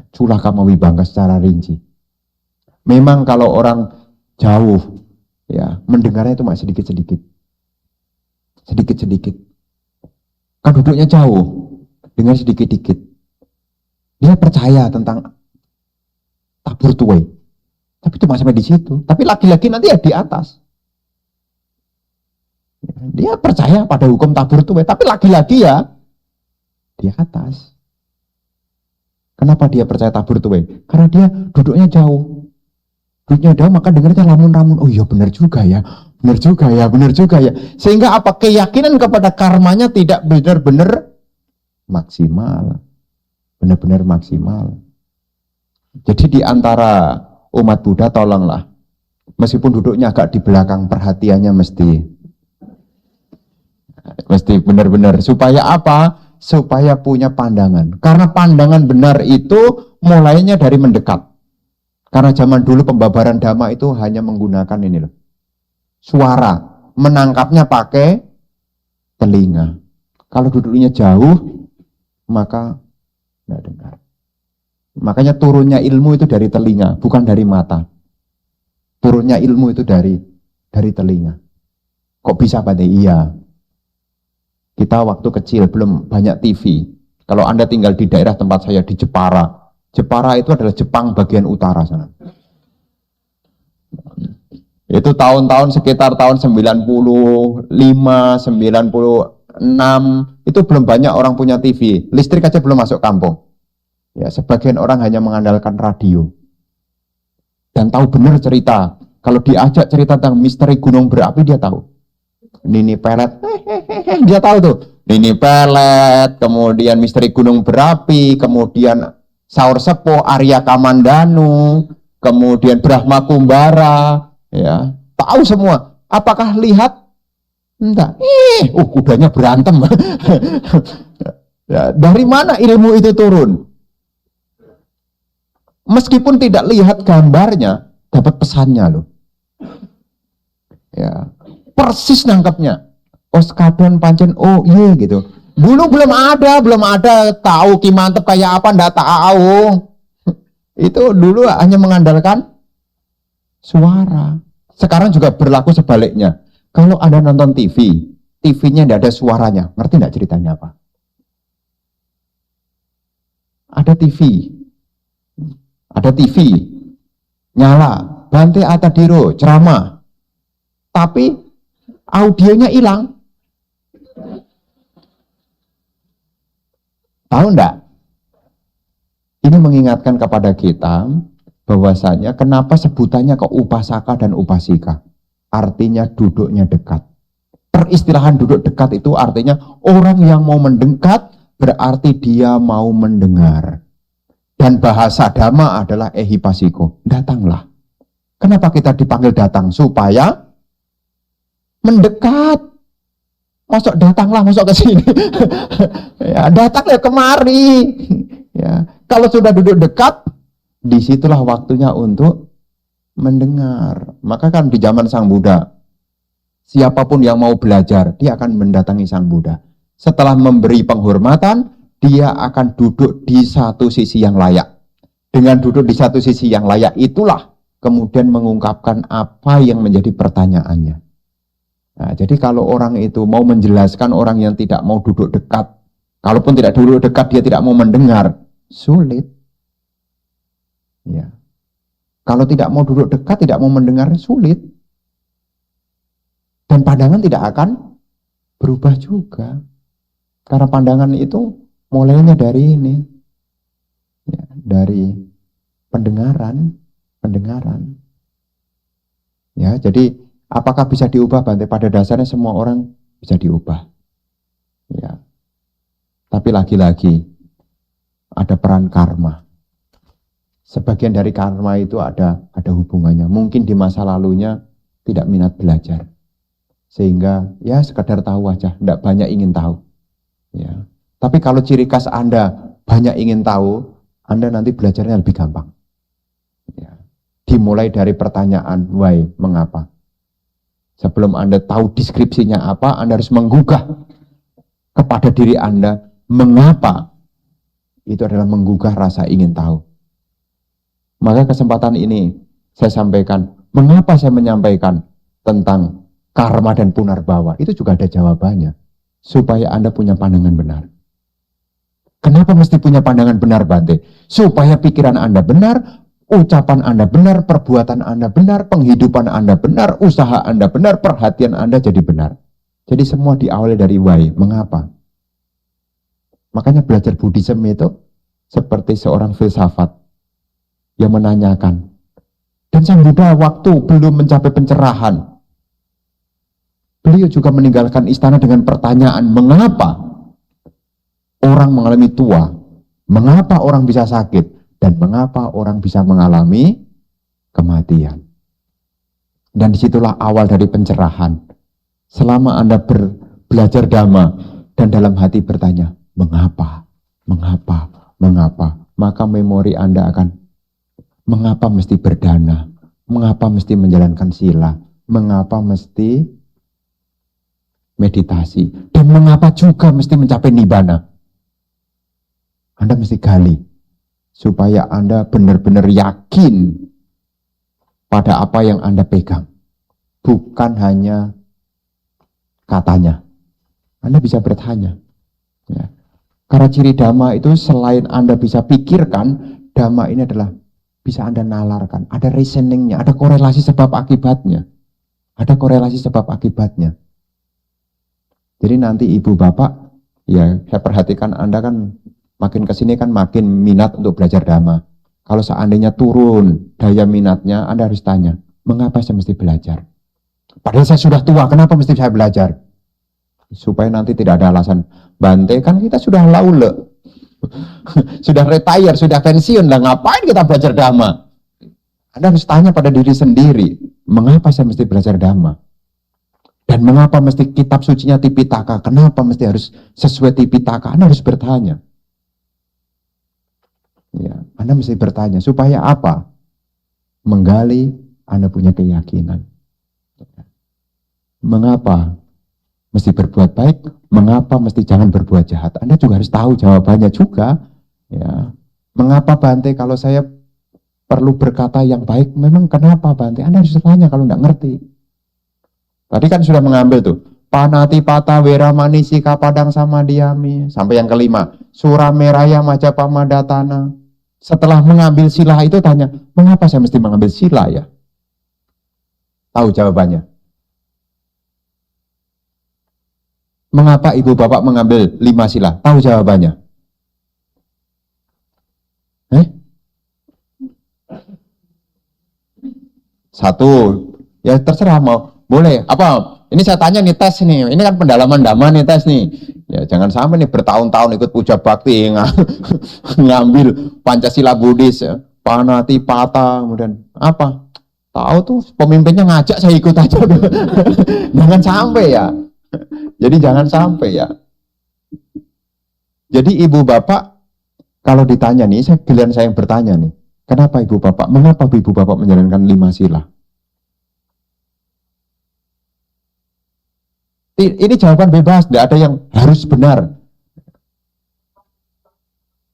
Speaker 2: Culak Kamawibangga secara rinci. Memang kalau orang jauh ya mendengarnya itu masih sedikit-sedikit. Sedikit-sedikit. Kan duduknya jauh, dengar sedikit-sedikit. Dia percaya tentang tabur tuwe. Tapi cuma sampai di situ. Tapi lagi-lagi nanti ya di atas. Dia percaya pada hukum tabur tuwe, tapi lagi-lagi ya di atas. Kenapa dia percaya tabur tuwe? Karena dia duduknya jauh. Duduknya jauh maka dengarnya lamun-lamun. Oh iya benar juga ya. Benar juga ya, benar juga ya. Sehingga apa keyakinan kepada karmanya tidak benar-benar maksimal. benar-benar maksimal. Jadi di antara umat Buddha tolonglah, meskipun duduknya agak di belakang, perhatiannya mesti benar-benar. Supaya apa? Supaya punya pandangan. Karena pandangan benar itu mulainya dari mendekat. Karena zaman dulu pembabaran dhamma itu hanya menggunakan ini loh, suara, menangkapnya pakai telinga. Kalau duduknya jauh, maka tidak dengar. Makanya turunnya ilmu itu dari telinga, bukan dari mata. Turunnya ilmu itu dari telinga. Kok bisa Pak? Iya. Kita waktu kecil belum banyak TV. Kalau Anda tinggal di daerah tempat saya di Jepara. Jepara itu adalah Jepang bagian utara sana. Itu tahun-tahun sekitar tahun 95, 96, itu belum banyak orang punya TV. Listrik aja belum masuk kampung. Ya, sebagian orang hanya mengandalkan radio. Dan tahu benar cerita. Kalau diajak cerita tentang misteri gunung berapi, dia tahu. Nini Pelet, dia tahu tuh. Nini Pelet, kemudian misteri gunung berapi, kemudian Saur Sepuh, Arya Kamandanu, kemudian Brahma Kumbara, ya, tahu semua. Apakah lihat? Enggak. Kudanya berantem. Ya, dari mana ilmu itu turun? Meskipun tidak lihat gambarnya, dapat pesannya loh. Ya, persis nangkepnya. Oskadon pancen oh iya gitu. Dulu belum ada tahu Ki Mantep kayak apa, ndak tahu. Itu dulu hanya mengandalkan suara. Sekarang juga berlaku sebaliknya. Kalau Anda nonton TV, TV-nya ndak ada suaranya, ngerti ndak ceritanya apa? Ada TV, nyala, Bante Atadiro ceramah, tapi audionya hilang. Tahu enggak? Ini mengingatkan kepada kita bahwasanya kenapa sebutannya kok upasaka dan upasika. Artinya duduknya dekat. Peristilahan duduk dekat itu artinya orang yang mau mendekat berarti dia mau mendengar. Dan bahasa dhamma adalah ehipasiko, datanglah. Kenapa kita dipanggil datang? Supaya mendekat. Masuk datanglah, masuk ke sini. Ya, datanglah kemari. Ya, kalau sudah duduk dekat, disitulah waktunya untuk mendengar. Maka kan di zaman Sang Buddha, siapapun yang mau belajar, dia akan mendatangi Sang Buddha. Setelah memberi penghormatan, dia akan duduk di satu sisi yang layak. Dengan duduk di satu sisi yang layak itulah kemudian mengungkapkan apa yang menjadi pertanyaannya. Nah, jadi kalau orang itu mau menjelaskan orang yang tidak mau duduk dekat, kalaupun tidak duduk dekat dia tidak mau mendengar, sulit. Ya. Kalau tidak mau duduk dekat, tidak mau mendengar, sulit. Dan pandangan tidak akan berubah juga. Karena pandangan itu mulainya dari ini. Ya, dari pendengaran. Ya, jadi apakah bisa diubah, Bante? Pada dasarnya semua orang bisa diubah. Ya. Tapi lagi-lagi ada peran karma. Sebagian dari karma itu ada hubungannya. Mungkin di masa lalunya tidak minat belajar. Sehingga ya sekedar tahu aja, tidak banyak ingin tahu. Ya. Tapi kalau ciri khas Anda banyak ingin tahu, Anda nanti belajarnya lebih gampang. Ya. Dimulai dari pertanyaan why, mengapa. Sebelum Anda tahu deskripsinya apa, Anda harus menggugah kepada diri Anda, mengapa. Itu adalah menggugah rasa ingin tahu. Maka kesempatan ini saya sampaikan, mengapa saya menyampaikan tentang karma dan punarbawa, itu juga ada jawabannya. Supaya Anda punya pandangan benar. Kenapa mesti punya pandangan benar, Bante? Supaya pikiran Anda benar, ucapan Anda benar, perbuatan Anda benar, penghidupan Anda benar, usaha Anda benar, perhatian Anda jadi benar. Jadi semua diawali dari why, mengapa. Makanya belajar Buddhism itu seperti seorang filsafat yang menanyakan. Dan Sang Buddha waktu belum mencapai pencerahan, beliau juga meninggalkan istana dengan pertanyaan, mengapa orang mengalami tua, Mengapa orang bisa sakit dan mengapa orang bisa mengalami kematian. Dan disitulah awal dari pencerahan. Selama Anda belajar Dhamma dan dalam hati bertanya, mengapa, mengapa, mengapa, maka memori Anda akan, mengapa mesti berdana, mengapa mesti menjalankan sila, mengapa mesti meditasi, dan mengapa juga mesti mencapai nibbana. Anda mesti gali, supaya Anda benar-benar yakin pada apa yang Anda pegang. Bukan hanya katanya. Anda bisa bertanya. Ya. Karena ciri Dhamma itu selain Anda bisa pikirkan, Dhamma ini adalah bisa Anda nalarkan. Ada reasoningnya, ada korelasi sebab akibatnya. Ada korelasi sebab akibatnya. Jadi nanti ibu bapak, ya saya perhatikan Anda kan makin kesini kan makin minat untuk belajar Dhamma. Kalau seandainya turun daya minatnya, Anda harus tanya, mengapa saya mesti belajar? Padahal saya sudah tua, kenapa mesti saya belajar? Supaya nanti tidak ada alasan, Bante kan kita sudah laule, sudah retire, sudah pensiun, lah ngapain kita belajar Dhamma? Anda harus tanya pada diri sendiri, mengapa saya mesti belajar Dhamma? Dan mengapa mesti kitab sucinya Tipitaka? Kenapa mesti harus sesuai Tipitaka? Anda harus bertanya. Ya, Anda mesti bertanya supaya apa? Menggali Anda punya keyakinan. Mengapa mesti berbuat baik? Mengapa mesti jangan berbuat jahat? Anda juga harus tahu jawabannya juga. Ya, mengapa Bante kalau saya perlu berkata yang baik? Memang kenapa Bante? Anda harus tanya kalau tidak ngerti. Tadi kan sudah mengambil tuh. Panati pata weramani sika padang sama diami. Sampai yang kelima. Surameraya majapamadatana. Setelah mengambil sila itu tanya, mengapa saya mesti mengambil sila ya? Tahu jawabannya. Mengapa ibu bapak mengambil 5 sila? Tahu jawabannya. Satu, ya terserah mau. Boleh, apa? Ini saya tanya nih tes nih, ini kan pendalaman Dhamma nih tes nih. Ya jangan sampai nih bertahun-tahun ikut puja bakti ngambil Pancasila Buddhis, ya. Panati pata, kemudian apa? Tahu tuh pemimpinnya ngajak saya ikut aja. Jangan sampai ya. Jadi jangan sampai ya. Jadi ibu bapak kalau ditanya nih, giliran saya yang bertanya nih, kenapa ibu bapak? Mengapa ibu bapak menjalankan 5 sila? Ini jawaban bebas, tidak ada yang harus benar.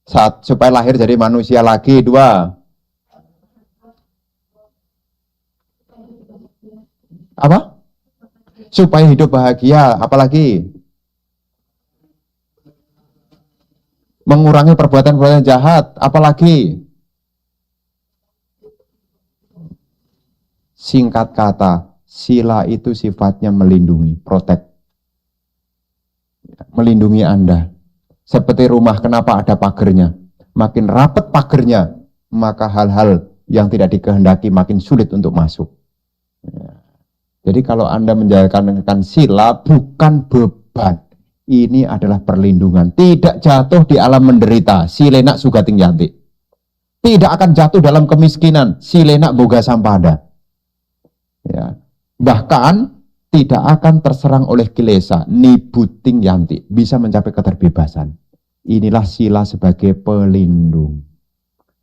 Speaker 2: Saat supaya lahir jadi manusia lagi, 2. Apa? Supaya hidup bahagia, apalagi? Mengurangi perbuatan-perbuatan jahat, apalagi? Singkat kata, sila itu sifatnya melindungi, protect. Melindungi Anda. Seperti rumah, kenapa ada pagernya? Makin rapat pagernya, maka hal-hal yang tidak dikehendaki makin sulit untuk masuk. Ya. Jadi kalau Anda menjalankan sila bukan beban. Ini adalah perlindungan. Tidak jatuh di alam menderita. Silena sugating yanti. Tidak akan jatuh dalam kemiskinan. Silena boga sampada. Ya. Bahkan tidak akan terserang oleh kilesa, nibuting yanti, bisa mencapai keterbebasan. Inilah sila sebagai pelindung.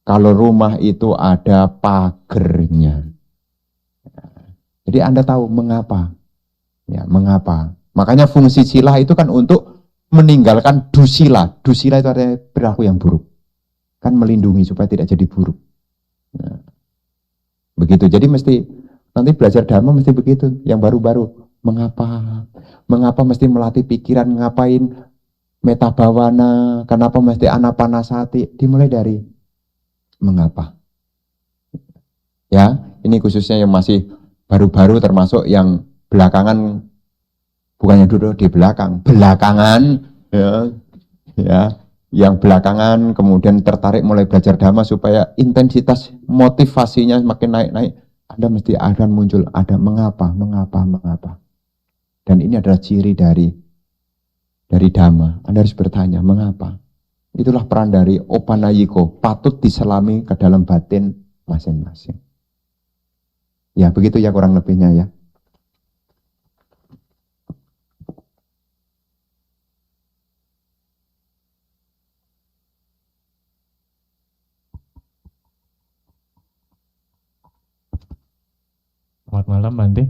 Speaker 2: Kalau rumah itu ada pagernya. Jadi Anda tahu mengapa. Ya, mengapa. Makanya fungsi sila itu kan untuk meninggalkan dusila. Dusila itu artinya perilaku yang buruk. Kan melindungi supaya tidak jadi buruk. Nah, begitu. Jadi mesti nanti belajar Dhamma mesti begitu, yang baru-baru. Mengapa? Mengapa mesti melatih pikiran, ngapain metabawana, kenapa mesti anapanasati? Dimulai dari mengapa. Ya, ini khususnya yang masih baru-baru termasuk yang belakangan, bukannya duduk di belakang, belakangan, ya, yang belakangan kemudian tertarik mulai belajar Dhamma supaya intensitas motivasinya makin naik-naik. Anda mesti akan muncul ada mengapa. Dan ini adalah ciri dari Dhamma. Anda harus bertanya, mengapa? Itulah peran dari Opanayiko, patut diselami ke dalam batin masing-masing. Ya, begitu ya kurang lebihnya ya.
Speaker 3: Selamat malam Bante.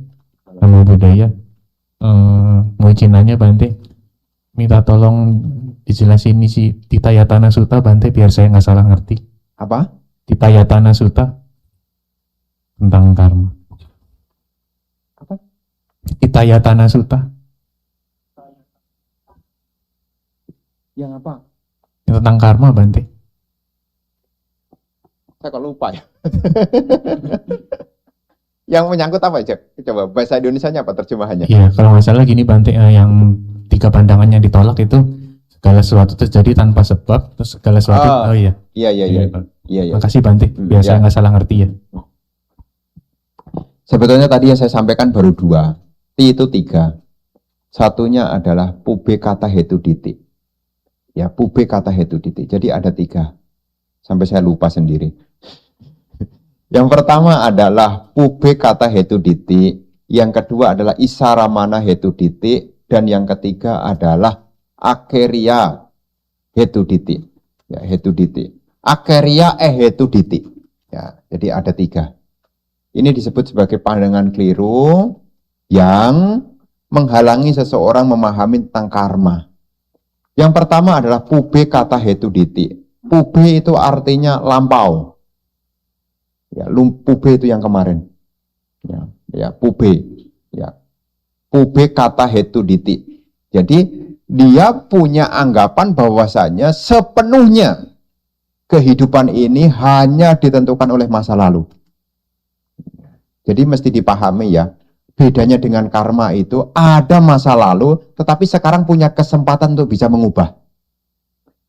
Speaker 3: Namo Buddhaya. Mau izin nanya Bante, minta tolong dijelasin isi Titayatana Sutta Bante biar saya nggak salah ngerti.
Speaker 2: Apa?
Speaker 3: Titayatana Sutta tentang karma.
Speaker 2: Apa?
Speaker 3: Titayatana Sutta
Speaker 2: Yang apa?
Speaker 3: tentang karma Bante.
Speaker 2: Saya kok lupa ya. Yang menyangkut apa aja? Coba bahasa Indonesianya apa terjemahannya?
Speaker 3: Iya, kalau nggak salah gini Bante, yang 3 pandangannya ditolak itu segala sesuatu terjadi tanpa sebab, terus segala sesuatu. Oh iya.
Speaker 2: Iya.
Speaker 3: Pak.
Speaker 2: Iya.
Speaker 3: Makasih Bante, biar saya nggak salah ngerti ya.
Speaker 2: Sebetulnya tadi yang saya sampaikan baru 2. Ti itu 3. Satunya adalah pube kata hetu diti. Ya, pube kata hetu diti. Jadi ada 3. Sampai saya lupa sendiri. Yang pertama adalah pube kata hetu diti, yang kedua adalah isaramana hetu diti, dan yang ketiga adalah akeria hetu diti. Ya, hetu diti. Akeria hetu diti. Ya, jadi ada 3. Ini disebut sebagai pandangan keliru yang menghalangi seseorang memahami tentang karma. Yang pertama adalah pube kata hetu diti. Pube itu artinya lampau. Ya, pube itu yang kemarin. Ya, pube. Ya. Pube kata hetu diti. Jadi dia punya anggapan bahwasanya sepenuhnya kehidupan ini hanya ditentukan oleh masa lalu. Jadi mesti dipahami ya, bedanya dengan karma itu ada masa lalu, tetapi sekarang punya kesempatan untuk bisa mengubah.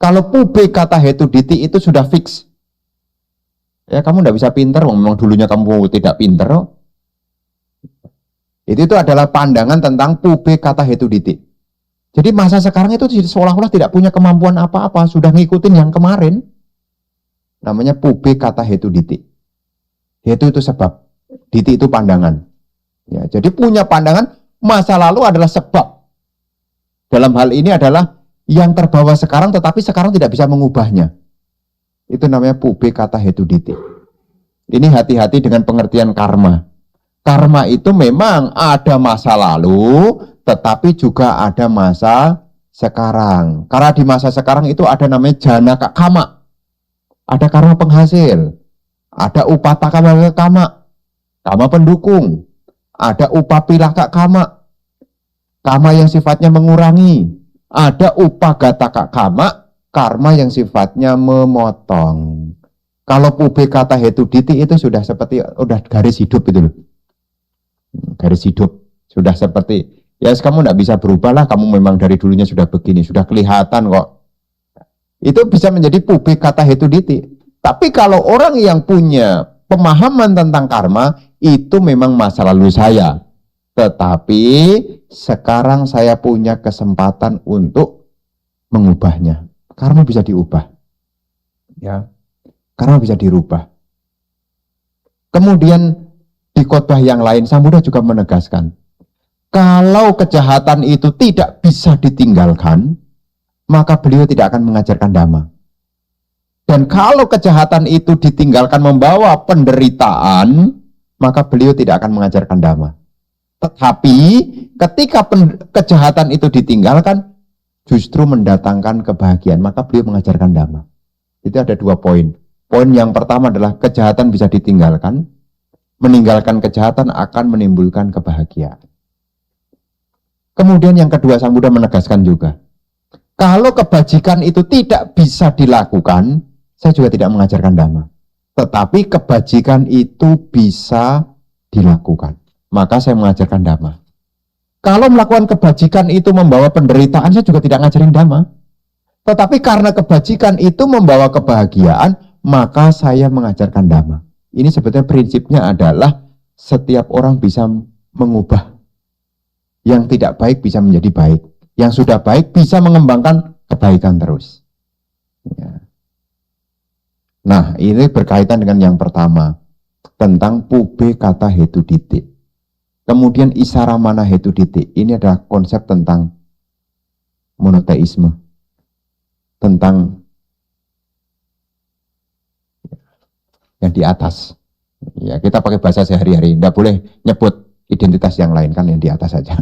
Speaker 2: Kalau pube kata hetu diti itu sudah fix. Ya kamu tidak bisa pinter, memang dulunya kamu tidak pinter. Itu adalah pandangan tentang pube kata hetu diti. Jadi masa sekarang itu seolah-olah tidak punya kemampuan apa-apa, sudah ngikutin yang kemarin. Namanya pube kata hetu diti. Hetu itu sebab, diti itu pandangan. Ya, jadi punya pandangan masa lalu adalah sebab. Dalam hal ini adalah yang terbawa sekarang tetapi sekarang tidak bisa mengubahnya. Itu namanya pube kata hetu diti. Ini hati-hati dengan pengertian karma. Karma itu memang ada masa lalu, tetapi juga ada masa sekarang. Karena di masa sekarang itu ada namanya janaka kama. Ada karma penghasil. Ada upataka kama. Kama pendukung. Ada upapilaka kama. Kama yang sifatnya mengurangi. Ada upagataka kama. Karma yang sifatnya memotong. Kalau pube kata hetu diti itu sudah seperti garis hidup itu loh. Garis hidup sudah seperti ya kamu tidak bisa berubah lah, kamu memang dari dulunya sudah begini, sudah kelihatan kok. Itu bisa menjadi pube kata hetu diti. Tapi kalau orang yang punya pemahaman tentang karma itu memang masa lalu saya. Tetapi sekarang saya punya kesempatan untuk mengubahnya. Karma bisa diubah. Ya. Karma bisa dirubah. Kemudian di khotbah yang lain Sang Buddha juga menegaskan, kalau kejahatan itu tidak bisa ditinggalkan, maka beliau tidak akan mengajarkan dhamma. Dan kalau kejahatan itu ditinggalkan membawa penderitaan, maka beliau tidak akan mengajarkan dhamma. Tetapi ketika kejahatan itu ditinggalkan, justru mendatangkan kebahagiaan, maka beliau mengajarkan dhamma. Itu ada 2 poin. Poin yang pertama adalah kejahatan bisa ditinggalkan, meninggalkan kejahatan akan menimbulkan kebahagiaan. Kemudian yang kedua, Sang Buddha menegaskan juga, kalau kebajikan itu tidak bisa dilakukan, saya juga tidak mengajarkan dhamma. Tetapi kebajikan itu bisa dilakukan, maka saya mengajarkan dhamma. Kalau melakukan kebajikan itu membawa penderitaan, saya juga tidak ngajarin dhamma. Tetapi karena kebajikan itu membawa kebahagiaan, maka saya mengajarkan dhamma. Ini sebetulnya prinsipnya adalah setiap orang bisa mengubah. Yang tidak baik bisa menjadi baik. Yang sudah baik bisa mengembangkan kebaikan terus. Ya. Nah, ini berkaitan dengan yang pertama, tentang pube kata hetu didik. Kemudian isara mana hetu didik, ini adalah konsep tentang monoteisme, tentang yang di atas. Ya, kita pakai bahasa sehari-hari, tidak boleh nyebut identitas yang lain, kan yang di atas saja.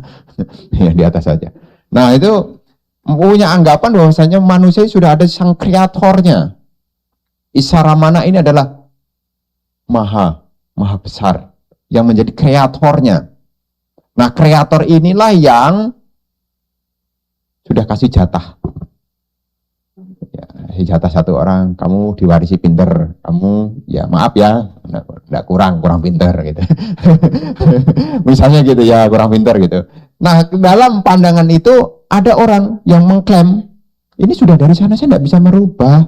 Speaker 2: Yang di atas saja. Nah, itu punya anggapan bahwasanya manusia sudah ada sang kreatornya. Isara mana ini adalah maha besar yang menjadi kreatornya. Nah, kreator inilah yang sudah kasih jatah. Ya, jatah satu orang, kamu diwarisi pinter, kamu ya maaf ya, enggak kurang pinter gitu. Misalnya gitu ya, kurang pinter gitu. Nah, dalam pandangan itu ada orang yang mengklaim ini sudah dari sana, saya tidak bisa merubah.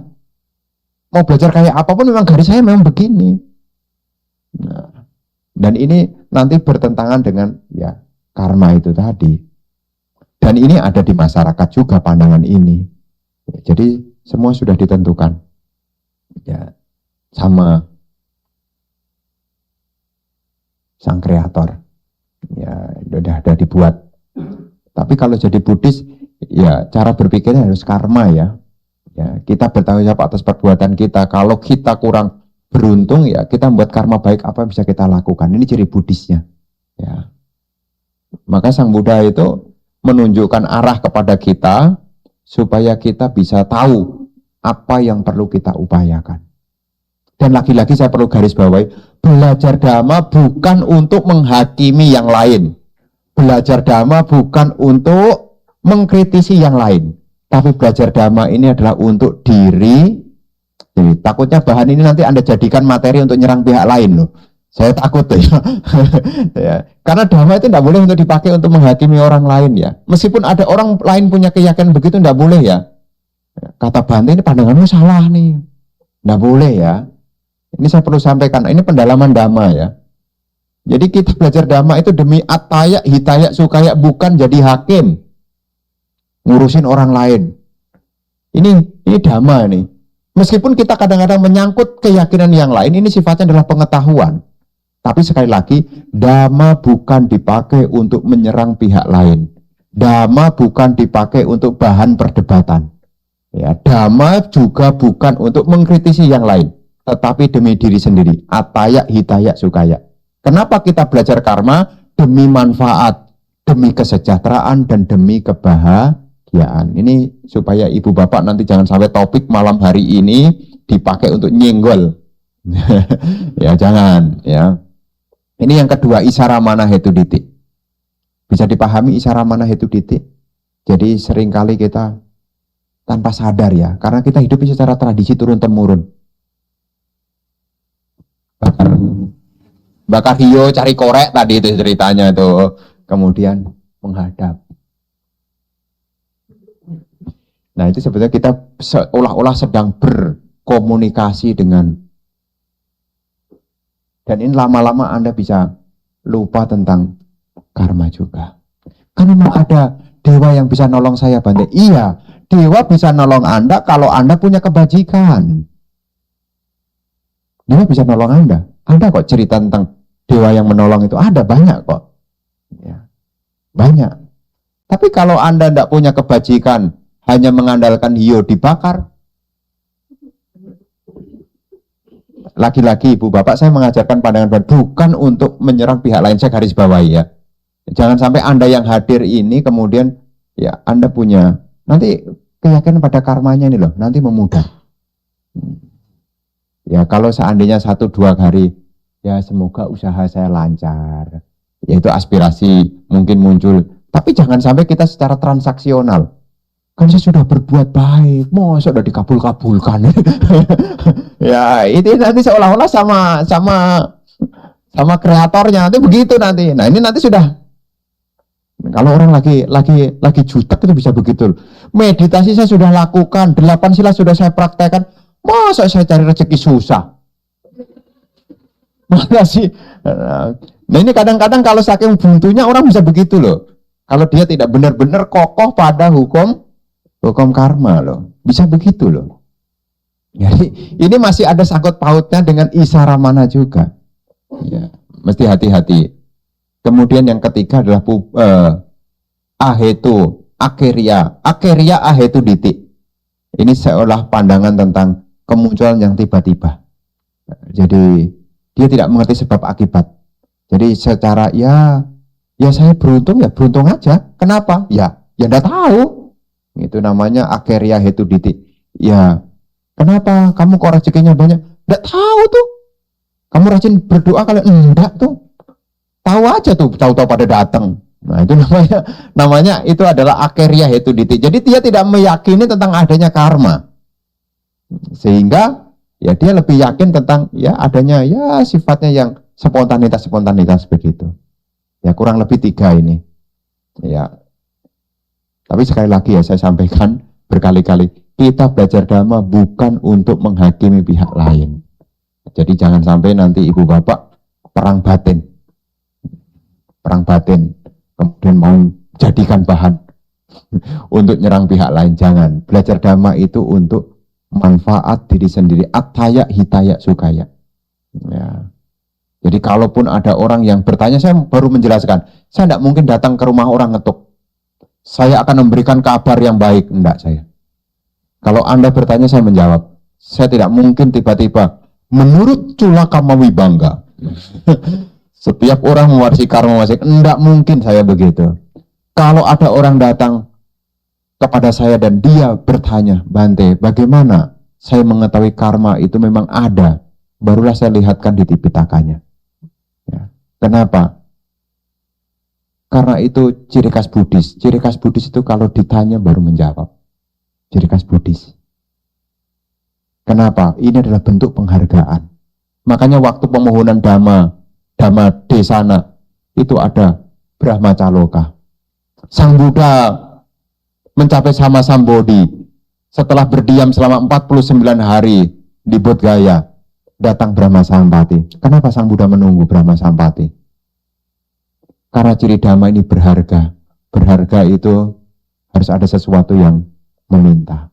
Speaker 2: Mau belajar kayak apapun memang garis saya memang begini. Nah, dan ini nanti bertentangan dengan ya karma itu tadi. Dan ini ada di masyarakat juga pandangan ini. Jadi semua sudah ditentukan. Ya, sama sang kreator. Ya, sudah dibuat. Tapi kalau jadi Buddhis, ya cara berpikirnya harus karma ya. Ya, kita bertanggung jawab atas perbuatan kita. Kalau kita kurang beruntung, ya kita membuat karma baik apa yang bisa kita lakukan. Ini ciri Buddhisnya. Ya. Maka Sang Buddha itu menunjukkan arah kepada kita supaya kita bisa tahu apa yang perlu kita upayakan. Dan lagi-lagi saya perlu garis bawahi, belajar dhamma bukan untuk menghakimi yang lain. Belajar dhamma bukan untuk mengkritisi yang lain. Tapi belajar dhamma ini adalah untuk diri. Jadi, takutnya bahan ini nanti Anda jadikan materi untuk nyerang pihak lain loh. Saya takut tuh ya. Ya. Karena dhamma itu tidak boleh untuk dipakai untuk menghakimi orang lain ya. Meskipun ada orang lain punya keyakinan begitu, tidak boleh ya. Kata Bante, ini pandanganmu salah nih. Tidak boleh ya. Ini saya perlu sampaikan, ini pendalaman dhamma ya. Jadi kita belajar dhamma itu demi attaya, hitaya, sukaya, bukan jadi hakim. Ngurusin orang lain. Ini dhamma nih. Meskipun kita kadang-kadang menyangkut keyakinan yang lain, ini sifatnya adalah pengetahuan. Tapi sekali lagi, dhamma bukan dipakai untuk menyerang pihak lain. Dhamma bukan dipakai untuk bahan perdebatan. Ya, dhamma juga bukan untuk mengkritisi yang lain, tetapi demi diri sendiri. Attaya, hitaya, sukaya. Kenapa kita belajar karma? Demi manfaat, demi kesejahteraan, dan demi kebahagiaan. Ini supaya ibu bapak nanti jangan sampai topik malam hari ini dipakai untuk nyenggol. Ya jangan ya. Ini yang kedua, isara mana hetu didik. Bisa dipahami isara mana hetu didik. Jadi seringkali kita tanpa sadar ya, karena kita hidup secara tradisi turun temurun. Bakar hiyo cari korek tadi itu ceritanya itu, kemudian menghadap. Nah itu sebetulnya kita seolah-olah sedang berkomunikasi dengan, dan ini lama-lama Anda bisa lupa tentang karma juga. Kan memang ada dewa yang bisa nolong saya, Bante. Iya, dewa bisa nolong Anda kalau Anda punya kebajikan. Dewa bisa nolong Anda. Ada kok cerita tentang dewa yang menolong itu, ada banyak kok. Ya, banyak. Tapi kalau Anda tidak punya kebajikan, hanya mengandalkan hiyo dibakar. Lagi-lagi ibu bapak saya mengajarkan pandangan bukan untuk menyerang pihak lain, saya garis bawahi ya. Jangan sampai Anda yang hadir ini kemudian ya Anda punya nanti keyakinan pada karmanya ini loh, nanti memudar. Ya kalau seandainya 1-2 hari ya semoga usaha saya lancar. Ya itu aspirasi mungkin muncul, tapi jangan sampai kita secara transaksional. Kan saya sudah berbuat baik, masa sudah dikabul-kabulkan. Ya itu nanti seolah-olah sama kreatornya, nanti begitu nanti. Nah ini nanti sudah, kalau orang lagi jutek itu bisa begitu. Meditasi saya sudah lakukan, 8 sila sudah saya praktekkan, masa saya cari rezeki susah. Masa sih? Nah ini kadang-kadang kalau saking buntunya orang bisa begitu loh. Kalau dia tidak benar-benar kokoh pada hukum karma loh, bisa begitu loh. Jadi ini masih ada sangkut pautnya dengan isaramana juga. Ya, mesti hati-hati. Kemudian yang ketiga adalah ahetu, akeria ahetu ditik. Ini seolah pandangan tentang kemunculan yang tiba-tiba. Jadi dia tidak mengerti sebab akibat. Jadi secara ya saya beruntung ya beruntung aja. Kenapa? Ya enggak tahu. Itu namanya akeria hetu ditik. Ya kenapa kamu kok rezekinya banyak? Enggak tahu tuh. Kamu rajin berdoa kali enggak tuh. Tahu aja tuh, tahu-tahu pada datang. Nah, itu namanya itu adalah akeria hetu ditik. Jadi dia tidak meyakini tentang adanya karma. Sehingga ya dia lebih yakin tentang ya adanya ya sifatnya yang spontanitas begitu. Ya kurang lebih 3 ini. Ya. Tapi sekali lagi ya saya sampaikan berkali-kali, kita belajar dhamma bukan untuk menghakimi pihak lain. Jadi jangan sampai nanti ibu bapak perang batin, kemudian mau jadikan bahan untuk nyerang pihak lain. Jangan. Belajar dhamma itu untuk manfaat diri sendiri. Attaya hitaya sukaya. Ya. Jadi kalaupun ada orang yang bertanya, saya baru menjelaskan, saya tidak mungkin datang ke rumah orang ngetuk. Saya akan memberikan kabar yang baik. Enggak saya. Kalau Anda bertanya, saya menjawab. Saya tidak mungkin tiba-tiba menurut Culakama Wibangga. Setiap orang mewarisi karma masing, enggak mungkin saya begitu. Kalau ada orang datang kepada saya dan dia bertanya, Bante, bagaimana saya mengetahui karma itu memang ada? Barulah saya lihatkan di Tipitaka-nya. Ya. Kenapa? Karena itu ciri khas Buddhis. Ciri khas Buddhis itu kalau ditanya baru menjawab. Ciri khas Buddhis. Kenapa? Ini adalah bentuk penghargaan. Makanya waktu pemohonan Dhamma Desana itu ada Brahmacaloka. Sang Buddha mencapai sama Sambodhi setelah berdiam selama 49 hari di Bodh Gaya, datang Brahma Sampati. Kenapa Sang Buddha menunggu Brahma Sampati? Karena ciri Dhamma ini berharga. Berharga itu harus ada sesuatu yang meminta.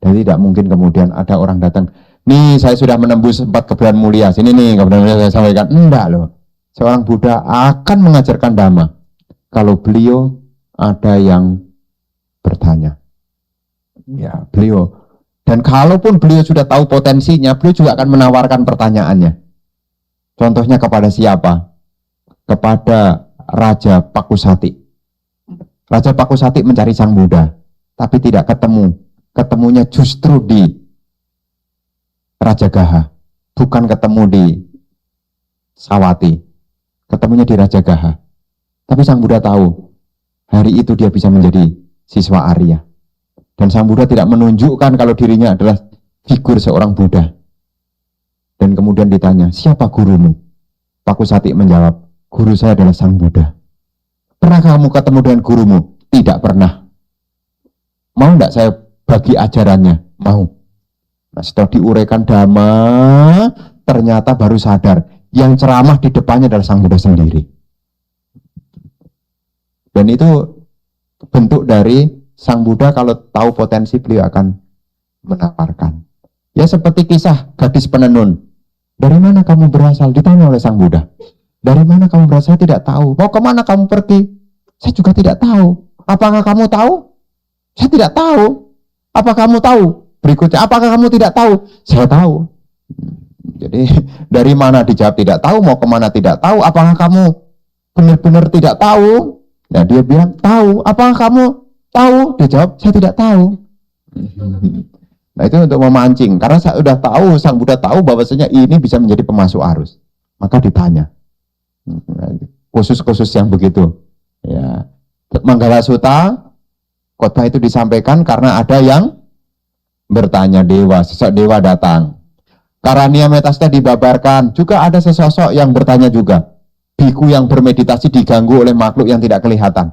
Speaker 2: Jadi tidak mungkin kemudian ada orang datang, nih saya sudah menembus 4 kebenaran mulia, sini nih kebenaran mulia saya sampaikan. Enggak loh. Seorang Buddha akan mengajarkan Dhamma kalau beliau ada yang bertanya. Ya, beliau. Dan kalaupun beliau sudah tahu potensinya, beliau juga akan menawarkan pertanyaannya. Contohnya kepada siapa? Kepada Raja Pakusati. Raja Pakusati mencari Sang Buddha, tapi tidak ketemu. Ketemunya justru di Rajagaha, bukan ketemu di Sawati. Ketemunya di Rajagaha. Tapi Sang Buddha tahu, hari itu dia bisa menjadi siswa Arya. Dan Sang Buddha tidak menunjukkan kalau dirinya adalah figur seorang Buddha. Dan kemudian ditanya, siapa gurumu? Pakusati menjawab, guru saya adalah Sang Buddha. Pernah kamu ketemu dengan gurumu? Tidak pernah. Mau tidak saya bagi ajarannya? Mau. Nah, setelah diuraikan Dhamma, ternyata baru sadar, yang ceramah di depannya adalah Sang Buddha sendiri. Dan itu bentuk dari Sang Buddha kalau tahu potensi beliau akan menawarkan. Ya seperti kisah gadis penenun. Dari mana kamu berasal? Ditanya oleh Sang Buddha. Dari mana kamu berasal? Saya tidak tahu. Mau kemana kamu pergi? Saya juga tidak tahu. Apakah kamu tahu? Saya tidak tahu. Apa kamu tahu? Berikutnya, apakah kamu tidak tahu? Saya tahu. Jadi dari mana dijawab tidak tahu, mau kemana tidak tahu. Apakah kamu benar-benar tidak tahu? Nah dia bilang tahu. Apakah kamu tahu? Dia jawab saya tidak tahu. Nah itu untuk memancing. Karena saya sudah tahu, Sang Buddha tahu bahwasanya ini bisa menjadi pemasuk arus. Maka ditanya. Khusus-khusus yang begitu. Ya. Manggala Sutta, khotbah itu disampaikan karena ada yang bertanya dewa, sosok dewa datang. Karania Metasda dibabarkan, juga ada sesosok yang bertanya juga. Biku yang bermeditasi diganggu oleh makhluk yang tidak kelihatan.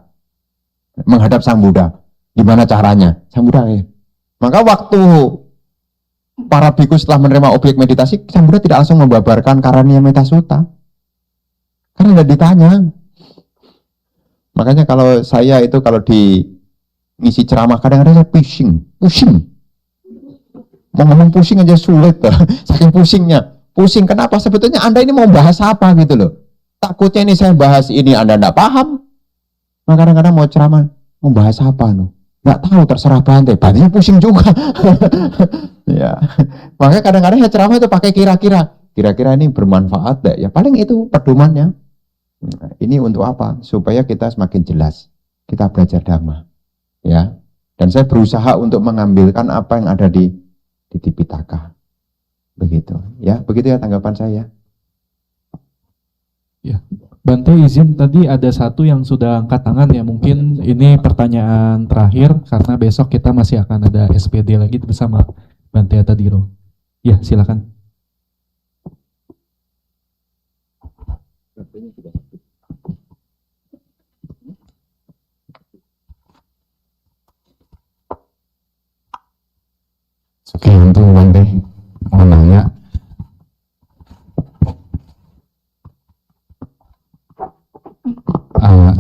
Speaker 2: Menghadap Sang Buddha. Gimana caranya? Sang Buddha Maka waktu para biku setelah menerima objek meditasi, Sang Buddha tidak langsung membabarkan Karania Metasutta. Karena tidak ditanya. Makanya kalau saya itu kalau di ngisi ceramah kadang-kadang saya pusing. Mau ngomong pusing aja sulit tuh. Saking pusingnya. Pusing kenapa? Sebetulnya Anda ini mau bahas apa gitu loh. Takutnya ini saya bahas ini Anda enggak paham. Nah, kadang-kadang mau ceramah, mau bahas apa no? Nggak tahu, terserah Bante. Bantenya pusing juga. Ya. Makanya kadang-kadang saya ceramah itu pakai kira-kira. Kira-kira ini bermanfaat enggak? Ya paling itu pedomannya. Nah, ini untuk apa? Supaya kita semakin jelas. Kita belajar dhamma. Ya. Dan saya berusaha untuk mengambilkan apa yang ada di Tipitaka. Begitu. Ya, begitu ya tanggapan saya.
Speaker 3: Bante izin, tadi ada satu yang sudah angkat tangan ya, mungkin ini pertanyaan terakhir karena besok kita masih akan ada SPD lagi bersama Bante Atadiro. Ya, silakan.
Speaker 6: Oke, untuk Bante mau nanya,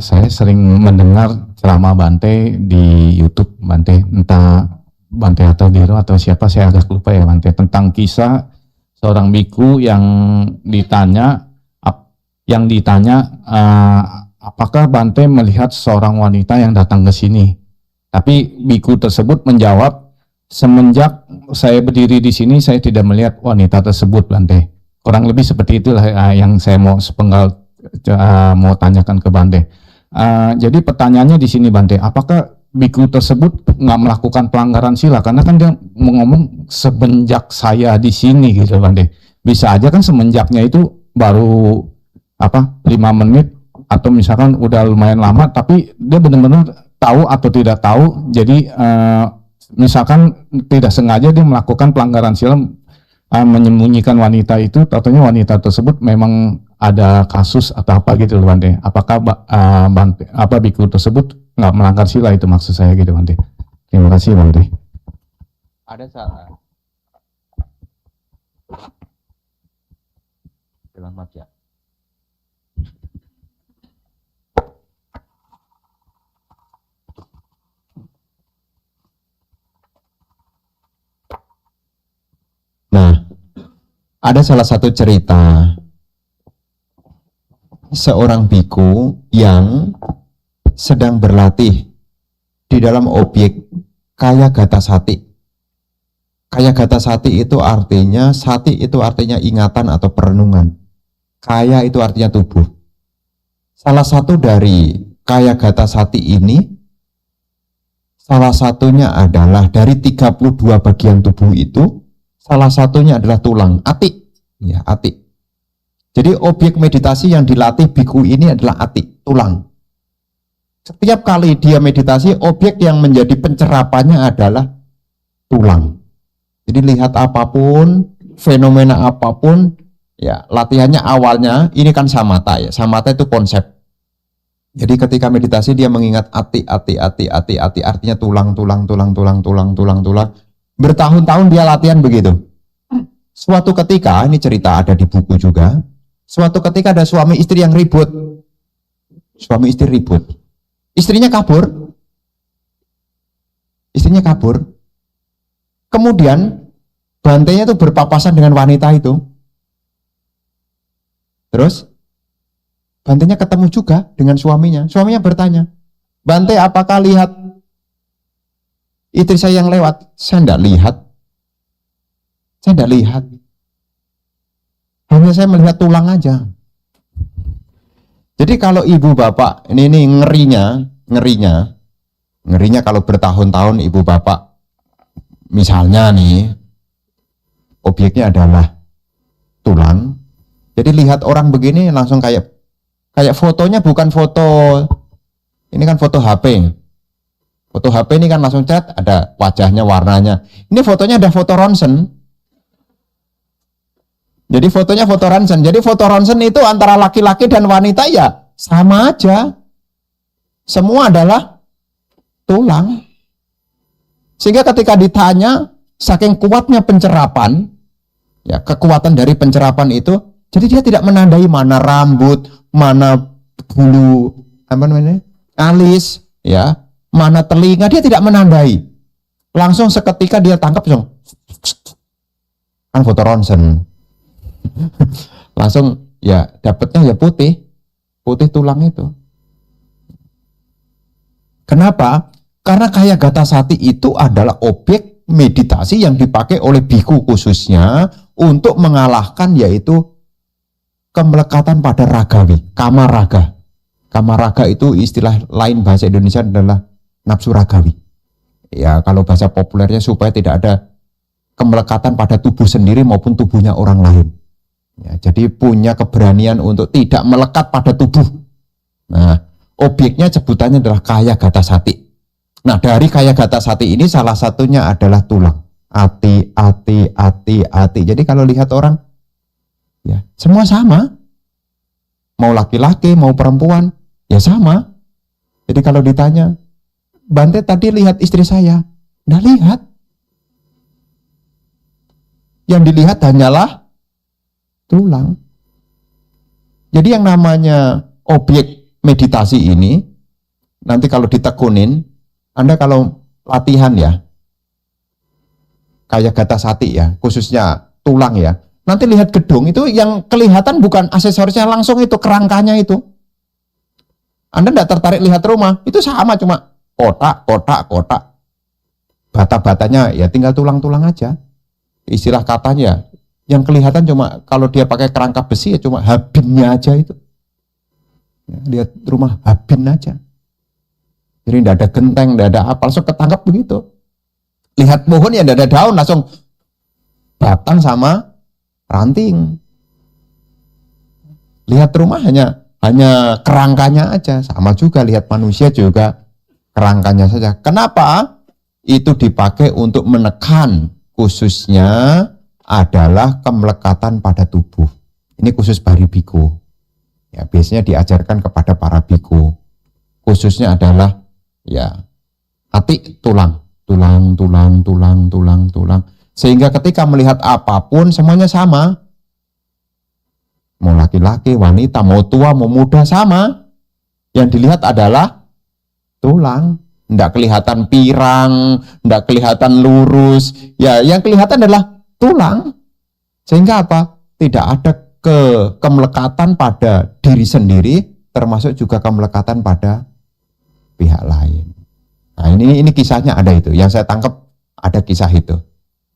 Speaker 6: saya sering mendengar ceramah Bante di YouTube, Bante, entah Bante Atadiro atau siapa, saya agak lupa ya Bante, tentang kisah seorang biku yang ditanya, apakah Bante melihat seorang wanita yang datang ke sini? Tapi biku tersebut menjawab, semenjak saya berdiri di sini, saya tidak melihat wanita tersebut, Bante. Kurang lebih seperti itulah yang saya mau sepenggal mau tanyakan ke Bante. Jadi pertanyaannya di sini Bante, apakah biku tersebut nggak melakukan pelanggaran sila? Karena kan dia ngomong semenjak saya di sini gitu Bante. Bisa aja kan semenjaknya itu baru 5 menit atau misalkan udah lumayan lama, tapi dia benar-benar tahu atau tidak tahu. Jadi misalkan tidak sengaja dia melakukan pelanggaran sila, menyembunyikan wanita itu, tentunya wanita tersebut memang ada kasus atau apa gitu loh Bante. Apakah Bante, biku tersebut nggak melanggar sila, itu maksud saya gitu Bante. Terima kasih Bante.
Speaker 2: Ada salah. Selamat ya. Nah, ada salah satu cerita seorang biku yang sedang berlatih di dalam objek kaya gata sati. Kaya gata sati itu artinya, sati itu artinya ingatan atau perenungan. Kaya itu artinya tubuh. Salah satu dari kaya gata sati ini, salah satunya adalah dari 32 bagian tubuh itu, salah satunya adalah tulang, ati. Ya, ati. Jadi objek meditasi yang dilatih biku ini adalah ati, tulang. Setiap kali dia meditasi, objek yang menjadi pencerapannya adalah tulang. Jadi lihat apapun, fenomena apapun, ya latihannya awalnya ini kan samatha ya. Samatha itu konsep. Jadi ketika meditasi dia mengingat ati, artinya tulang. Bertahun-tahun dia latihan begitu. Suatu ketika, ini cerita ada di buku juga, suatu ketika ada suami istri yang ribut. Suami istri ribut. Istrinya kabur. Kemudian bantainya itu berpapasan dengan wanita itu. Terus bantainya ketemu juga dengan suaminya. Suaminya bertanya, "Bante, apakah lihat istri saya yang lewat?" Saya tidak lihat. Hanya saya melihat tulang aja. Jadi kalau ibu bapak, ini ngerinya kalau bertahun-tahun ibu bapak, misalnya nih, objeknya adalah tulang. Jadi lihat orang begini langsung kayak fotonya bukan foto, ini kan foto HP. Foto HP ini kan langsung cat, ada wajahnya, warnanya. Ini fotonya ada foto ronsen. Jadi fotonya foto ronsen. Jadi foto ronsen itu antara laki-laki dan wanita ya sama aja. Semua adalah tulang. Sehingga ketika ditanya, saking kuatnya pencerapan, ya kekuatan dari pencerapan itu, jadi dia tidak menandai mana rambut, mana bulu, alis, ya, mana telinga, dia tidak menandai. Langsung seketika dia tangkap, kan foto ronsen. Langsung ya dapatnya ya putih tulang itu. Kenapa? Karena kaya gata sati itu adalah objek meditasi yang dipakai oleh biku khususnya untuk mengalahkan yaitu kemelekatan pada ragawi, kamaraga. Kamaraga itu istilah lain bahasa Indonesia adalah nafsu ragawi. Ya kalau bahasa populernya supaya tidak ada kemelekatan pada tubuh sendiri maupun tubuhnya orang lain. Ya, jadi punya keberanian untuk tidak melekat pada tubuh. Nah, objeknya sebutannya adalah kaya gata sati. Nah, dari kaya gata sati ini salah satunya adalah tulang. Ati. Jadi kalau lihat orang, ya semua sama. Mau laki-laki, mau perempuan, ya sama. Jadi kalau ditanya, Bante tadi lihat istri saya, nggak lihat. Yang dilihat hanyalah tulang. Jadi yang namanya objek meditasi ini, nanti kalau ditekunin, Anda kalau latihan ya, kayak gata sati ya, khususnya tulang ya, nanti lihat gedung itu yang kelihatan bukan aksesorisnya langsung itu, kerangkanya itu. Anda tidak tertarik lihat rumah, itu sama cuma kotak. Bata-batanya ya tinggal tulang-tulang aja. Istilah katanya, yang kelihatan cuma kalau dia pakai kerangka besi ya cuma habinnya aja itu. Ya, lihat rumah habin aja. Jadi tidak ada genteng, tidak ada apa, langsung ketangkap begitu. Lihat pohon ya tidak ada daun, langsung batang sama ranting. Lihat rumah hanya kerangkanya aja, sama juga lihat manusia juga kerangkanya saja. Kenapa? Itu dipakai untuk menekan khususnya adalah kemelekatan pada tubuh. Ini khusus bari biku. Ya, biasanya diajarkan kepada para biku. Khususnya adalah ya ati tulang. Sehingga ketika melihat apapun semuanya sama. Mau laki-laki, wanita, mau tua, mau muda sama. Yang dilihat adalah tulang. Tidak kelihatan pirang, tidak kelihatan lurus. Ya, yang kelihatan adalah tulang. Sehingga apa? Tidak ada kemelekatan pada diri sendiri, termasuk juga kemelekatan pada pihak lain. Nah, ini kisahnya ada itu. Yang saya tangkap ada kisah itu.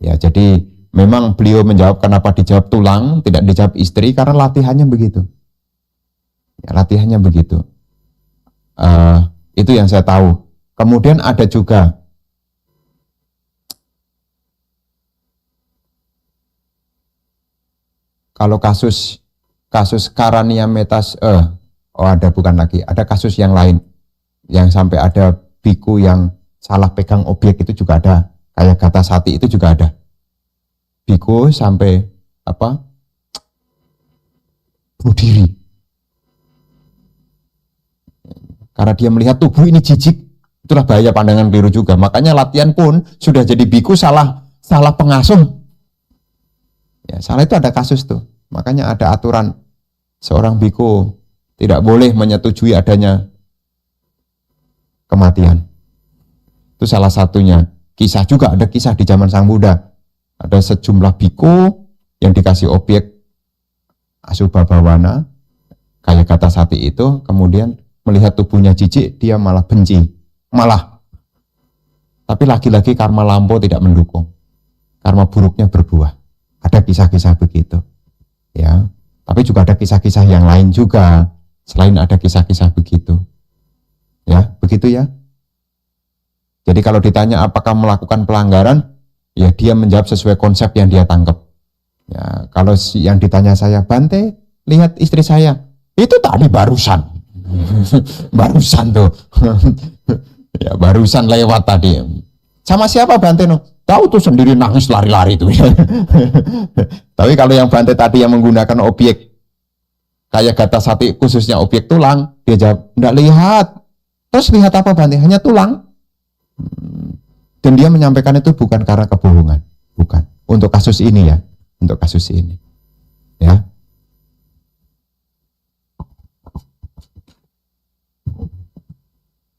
Speaker 2: Ya, jadi memang beliau menjawab kenapa dijawab tulang, tidak dijawab istri, karena latihannya begitu. Ya, latihannya begitu. Itu yang saya tahu. Kemudian ada juga kalau kasus Karania Metas, ada bukan lagi, ada kasus yang lain yang sampai ada biku yang salah pegang objek itu juga ada, kayak gata sati itu juga ada. Biku sampai bunuh diri karena dia melihat tubuh ini jijik. Itulah bahaya pandangan keliru juga. Makanya latihan pun sudah jadi biku salah pengasuh. Ya, salah itu ada kasus tuh. Makanya ada aturan seorang biku tidak boleh menyetujui adanya kematian. Itu salah satunya. Kisah juga ada kisah di zaman Sang Buddha. Ada sejumlah biku yang dikasih objek asubha bawana, kayak kata sati itu, kemudian melihat tubuhnya jijik, dia malah benci. Tapi lagi-lagi karma lampau tidak mendukung. Karma buruknya berbuah. Ada kisah-kisah begitu. Ya, tapi juga ada kisah-kisah yang lain juga. Selain ada kisah-kisah begitu. Ya, begitu ya. Jadi kalau ditanya apakah melakukan pelanggaran, ya dia menjawab sesuai konsep yang dia tangkap. Ya, kalau yang ditanya saya, Bante, lihat istri saya. Itu tadi barusan. Barusan tuh. Ya, barusan lewat tadi. Sama siapa Bante? No? Tahu tuh sendiri nangis lari-lari tuh. Tapi kalau yang Bante tadi yang menggunakan objek kayak gata sati khususnya objek tulang, dia jawab, enggak lihat. Terus lihat apa Bante? Hanya tulang. Dan dia menyampaikan itu bukan karena kebohongan, bukan. Untuk kasus ini ya, untuk kasus ini. Ya.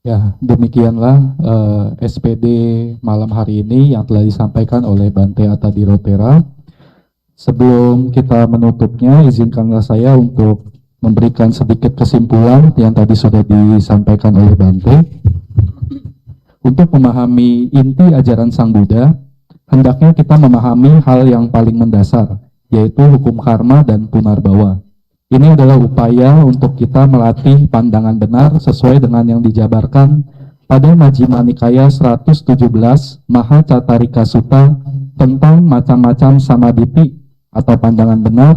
Speaker 3: Ya, demikianlah SPD malam hari ini yang telah disampaikan oleh Bante Atadiro Tera. Sebelum kita menutupnya, izinkanlah saya untuk memberikan sedikit kesimpulan yang tadi sudah disampaikan oleh Bante. Untuk memahami inti ajaran Sang Buddha, hendaknya kita memahami hal yang paling mendasar, yaitu hukum karma dan punarbawa. Ini adalah upaya untuk kita melatih pandangan benar sesuai dengan yang dijabarkan pada Majjhima Nikaya 117 Mahacatarika Sutta tentang macam-macam samaditi atau pandangan benar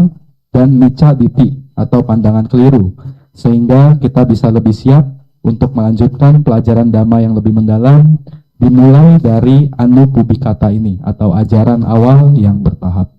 Speaker 3: dan micca diti atau pandangan keliru, sehingga kita bisa lebih siap untuk melanjutkan pelajaran Dhamma yang lebih mendalam dimulai dari Anupubikata ini atau ajaran awal yang bertahap.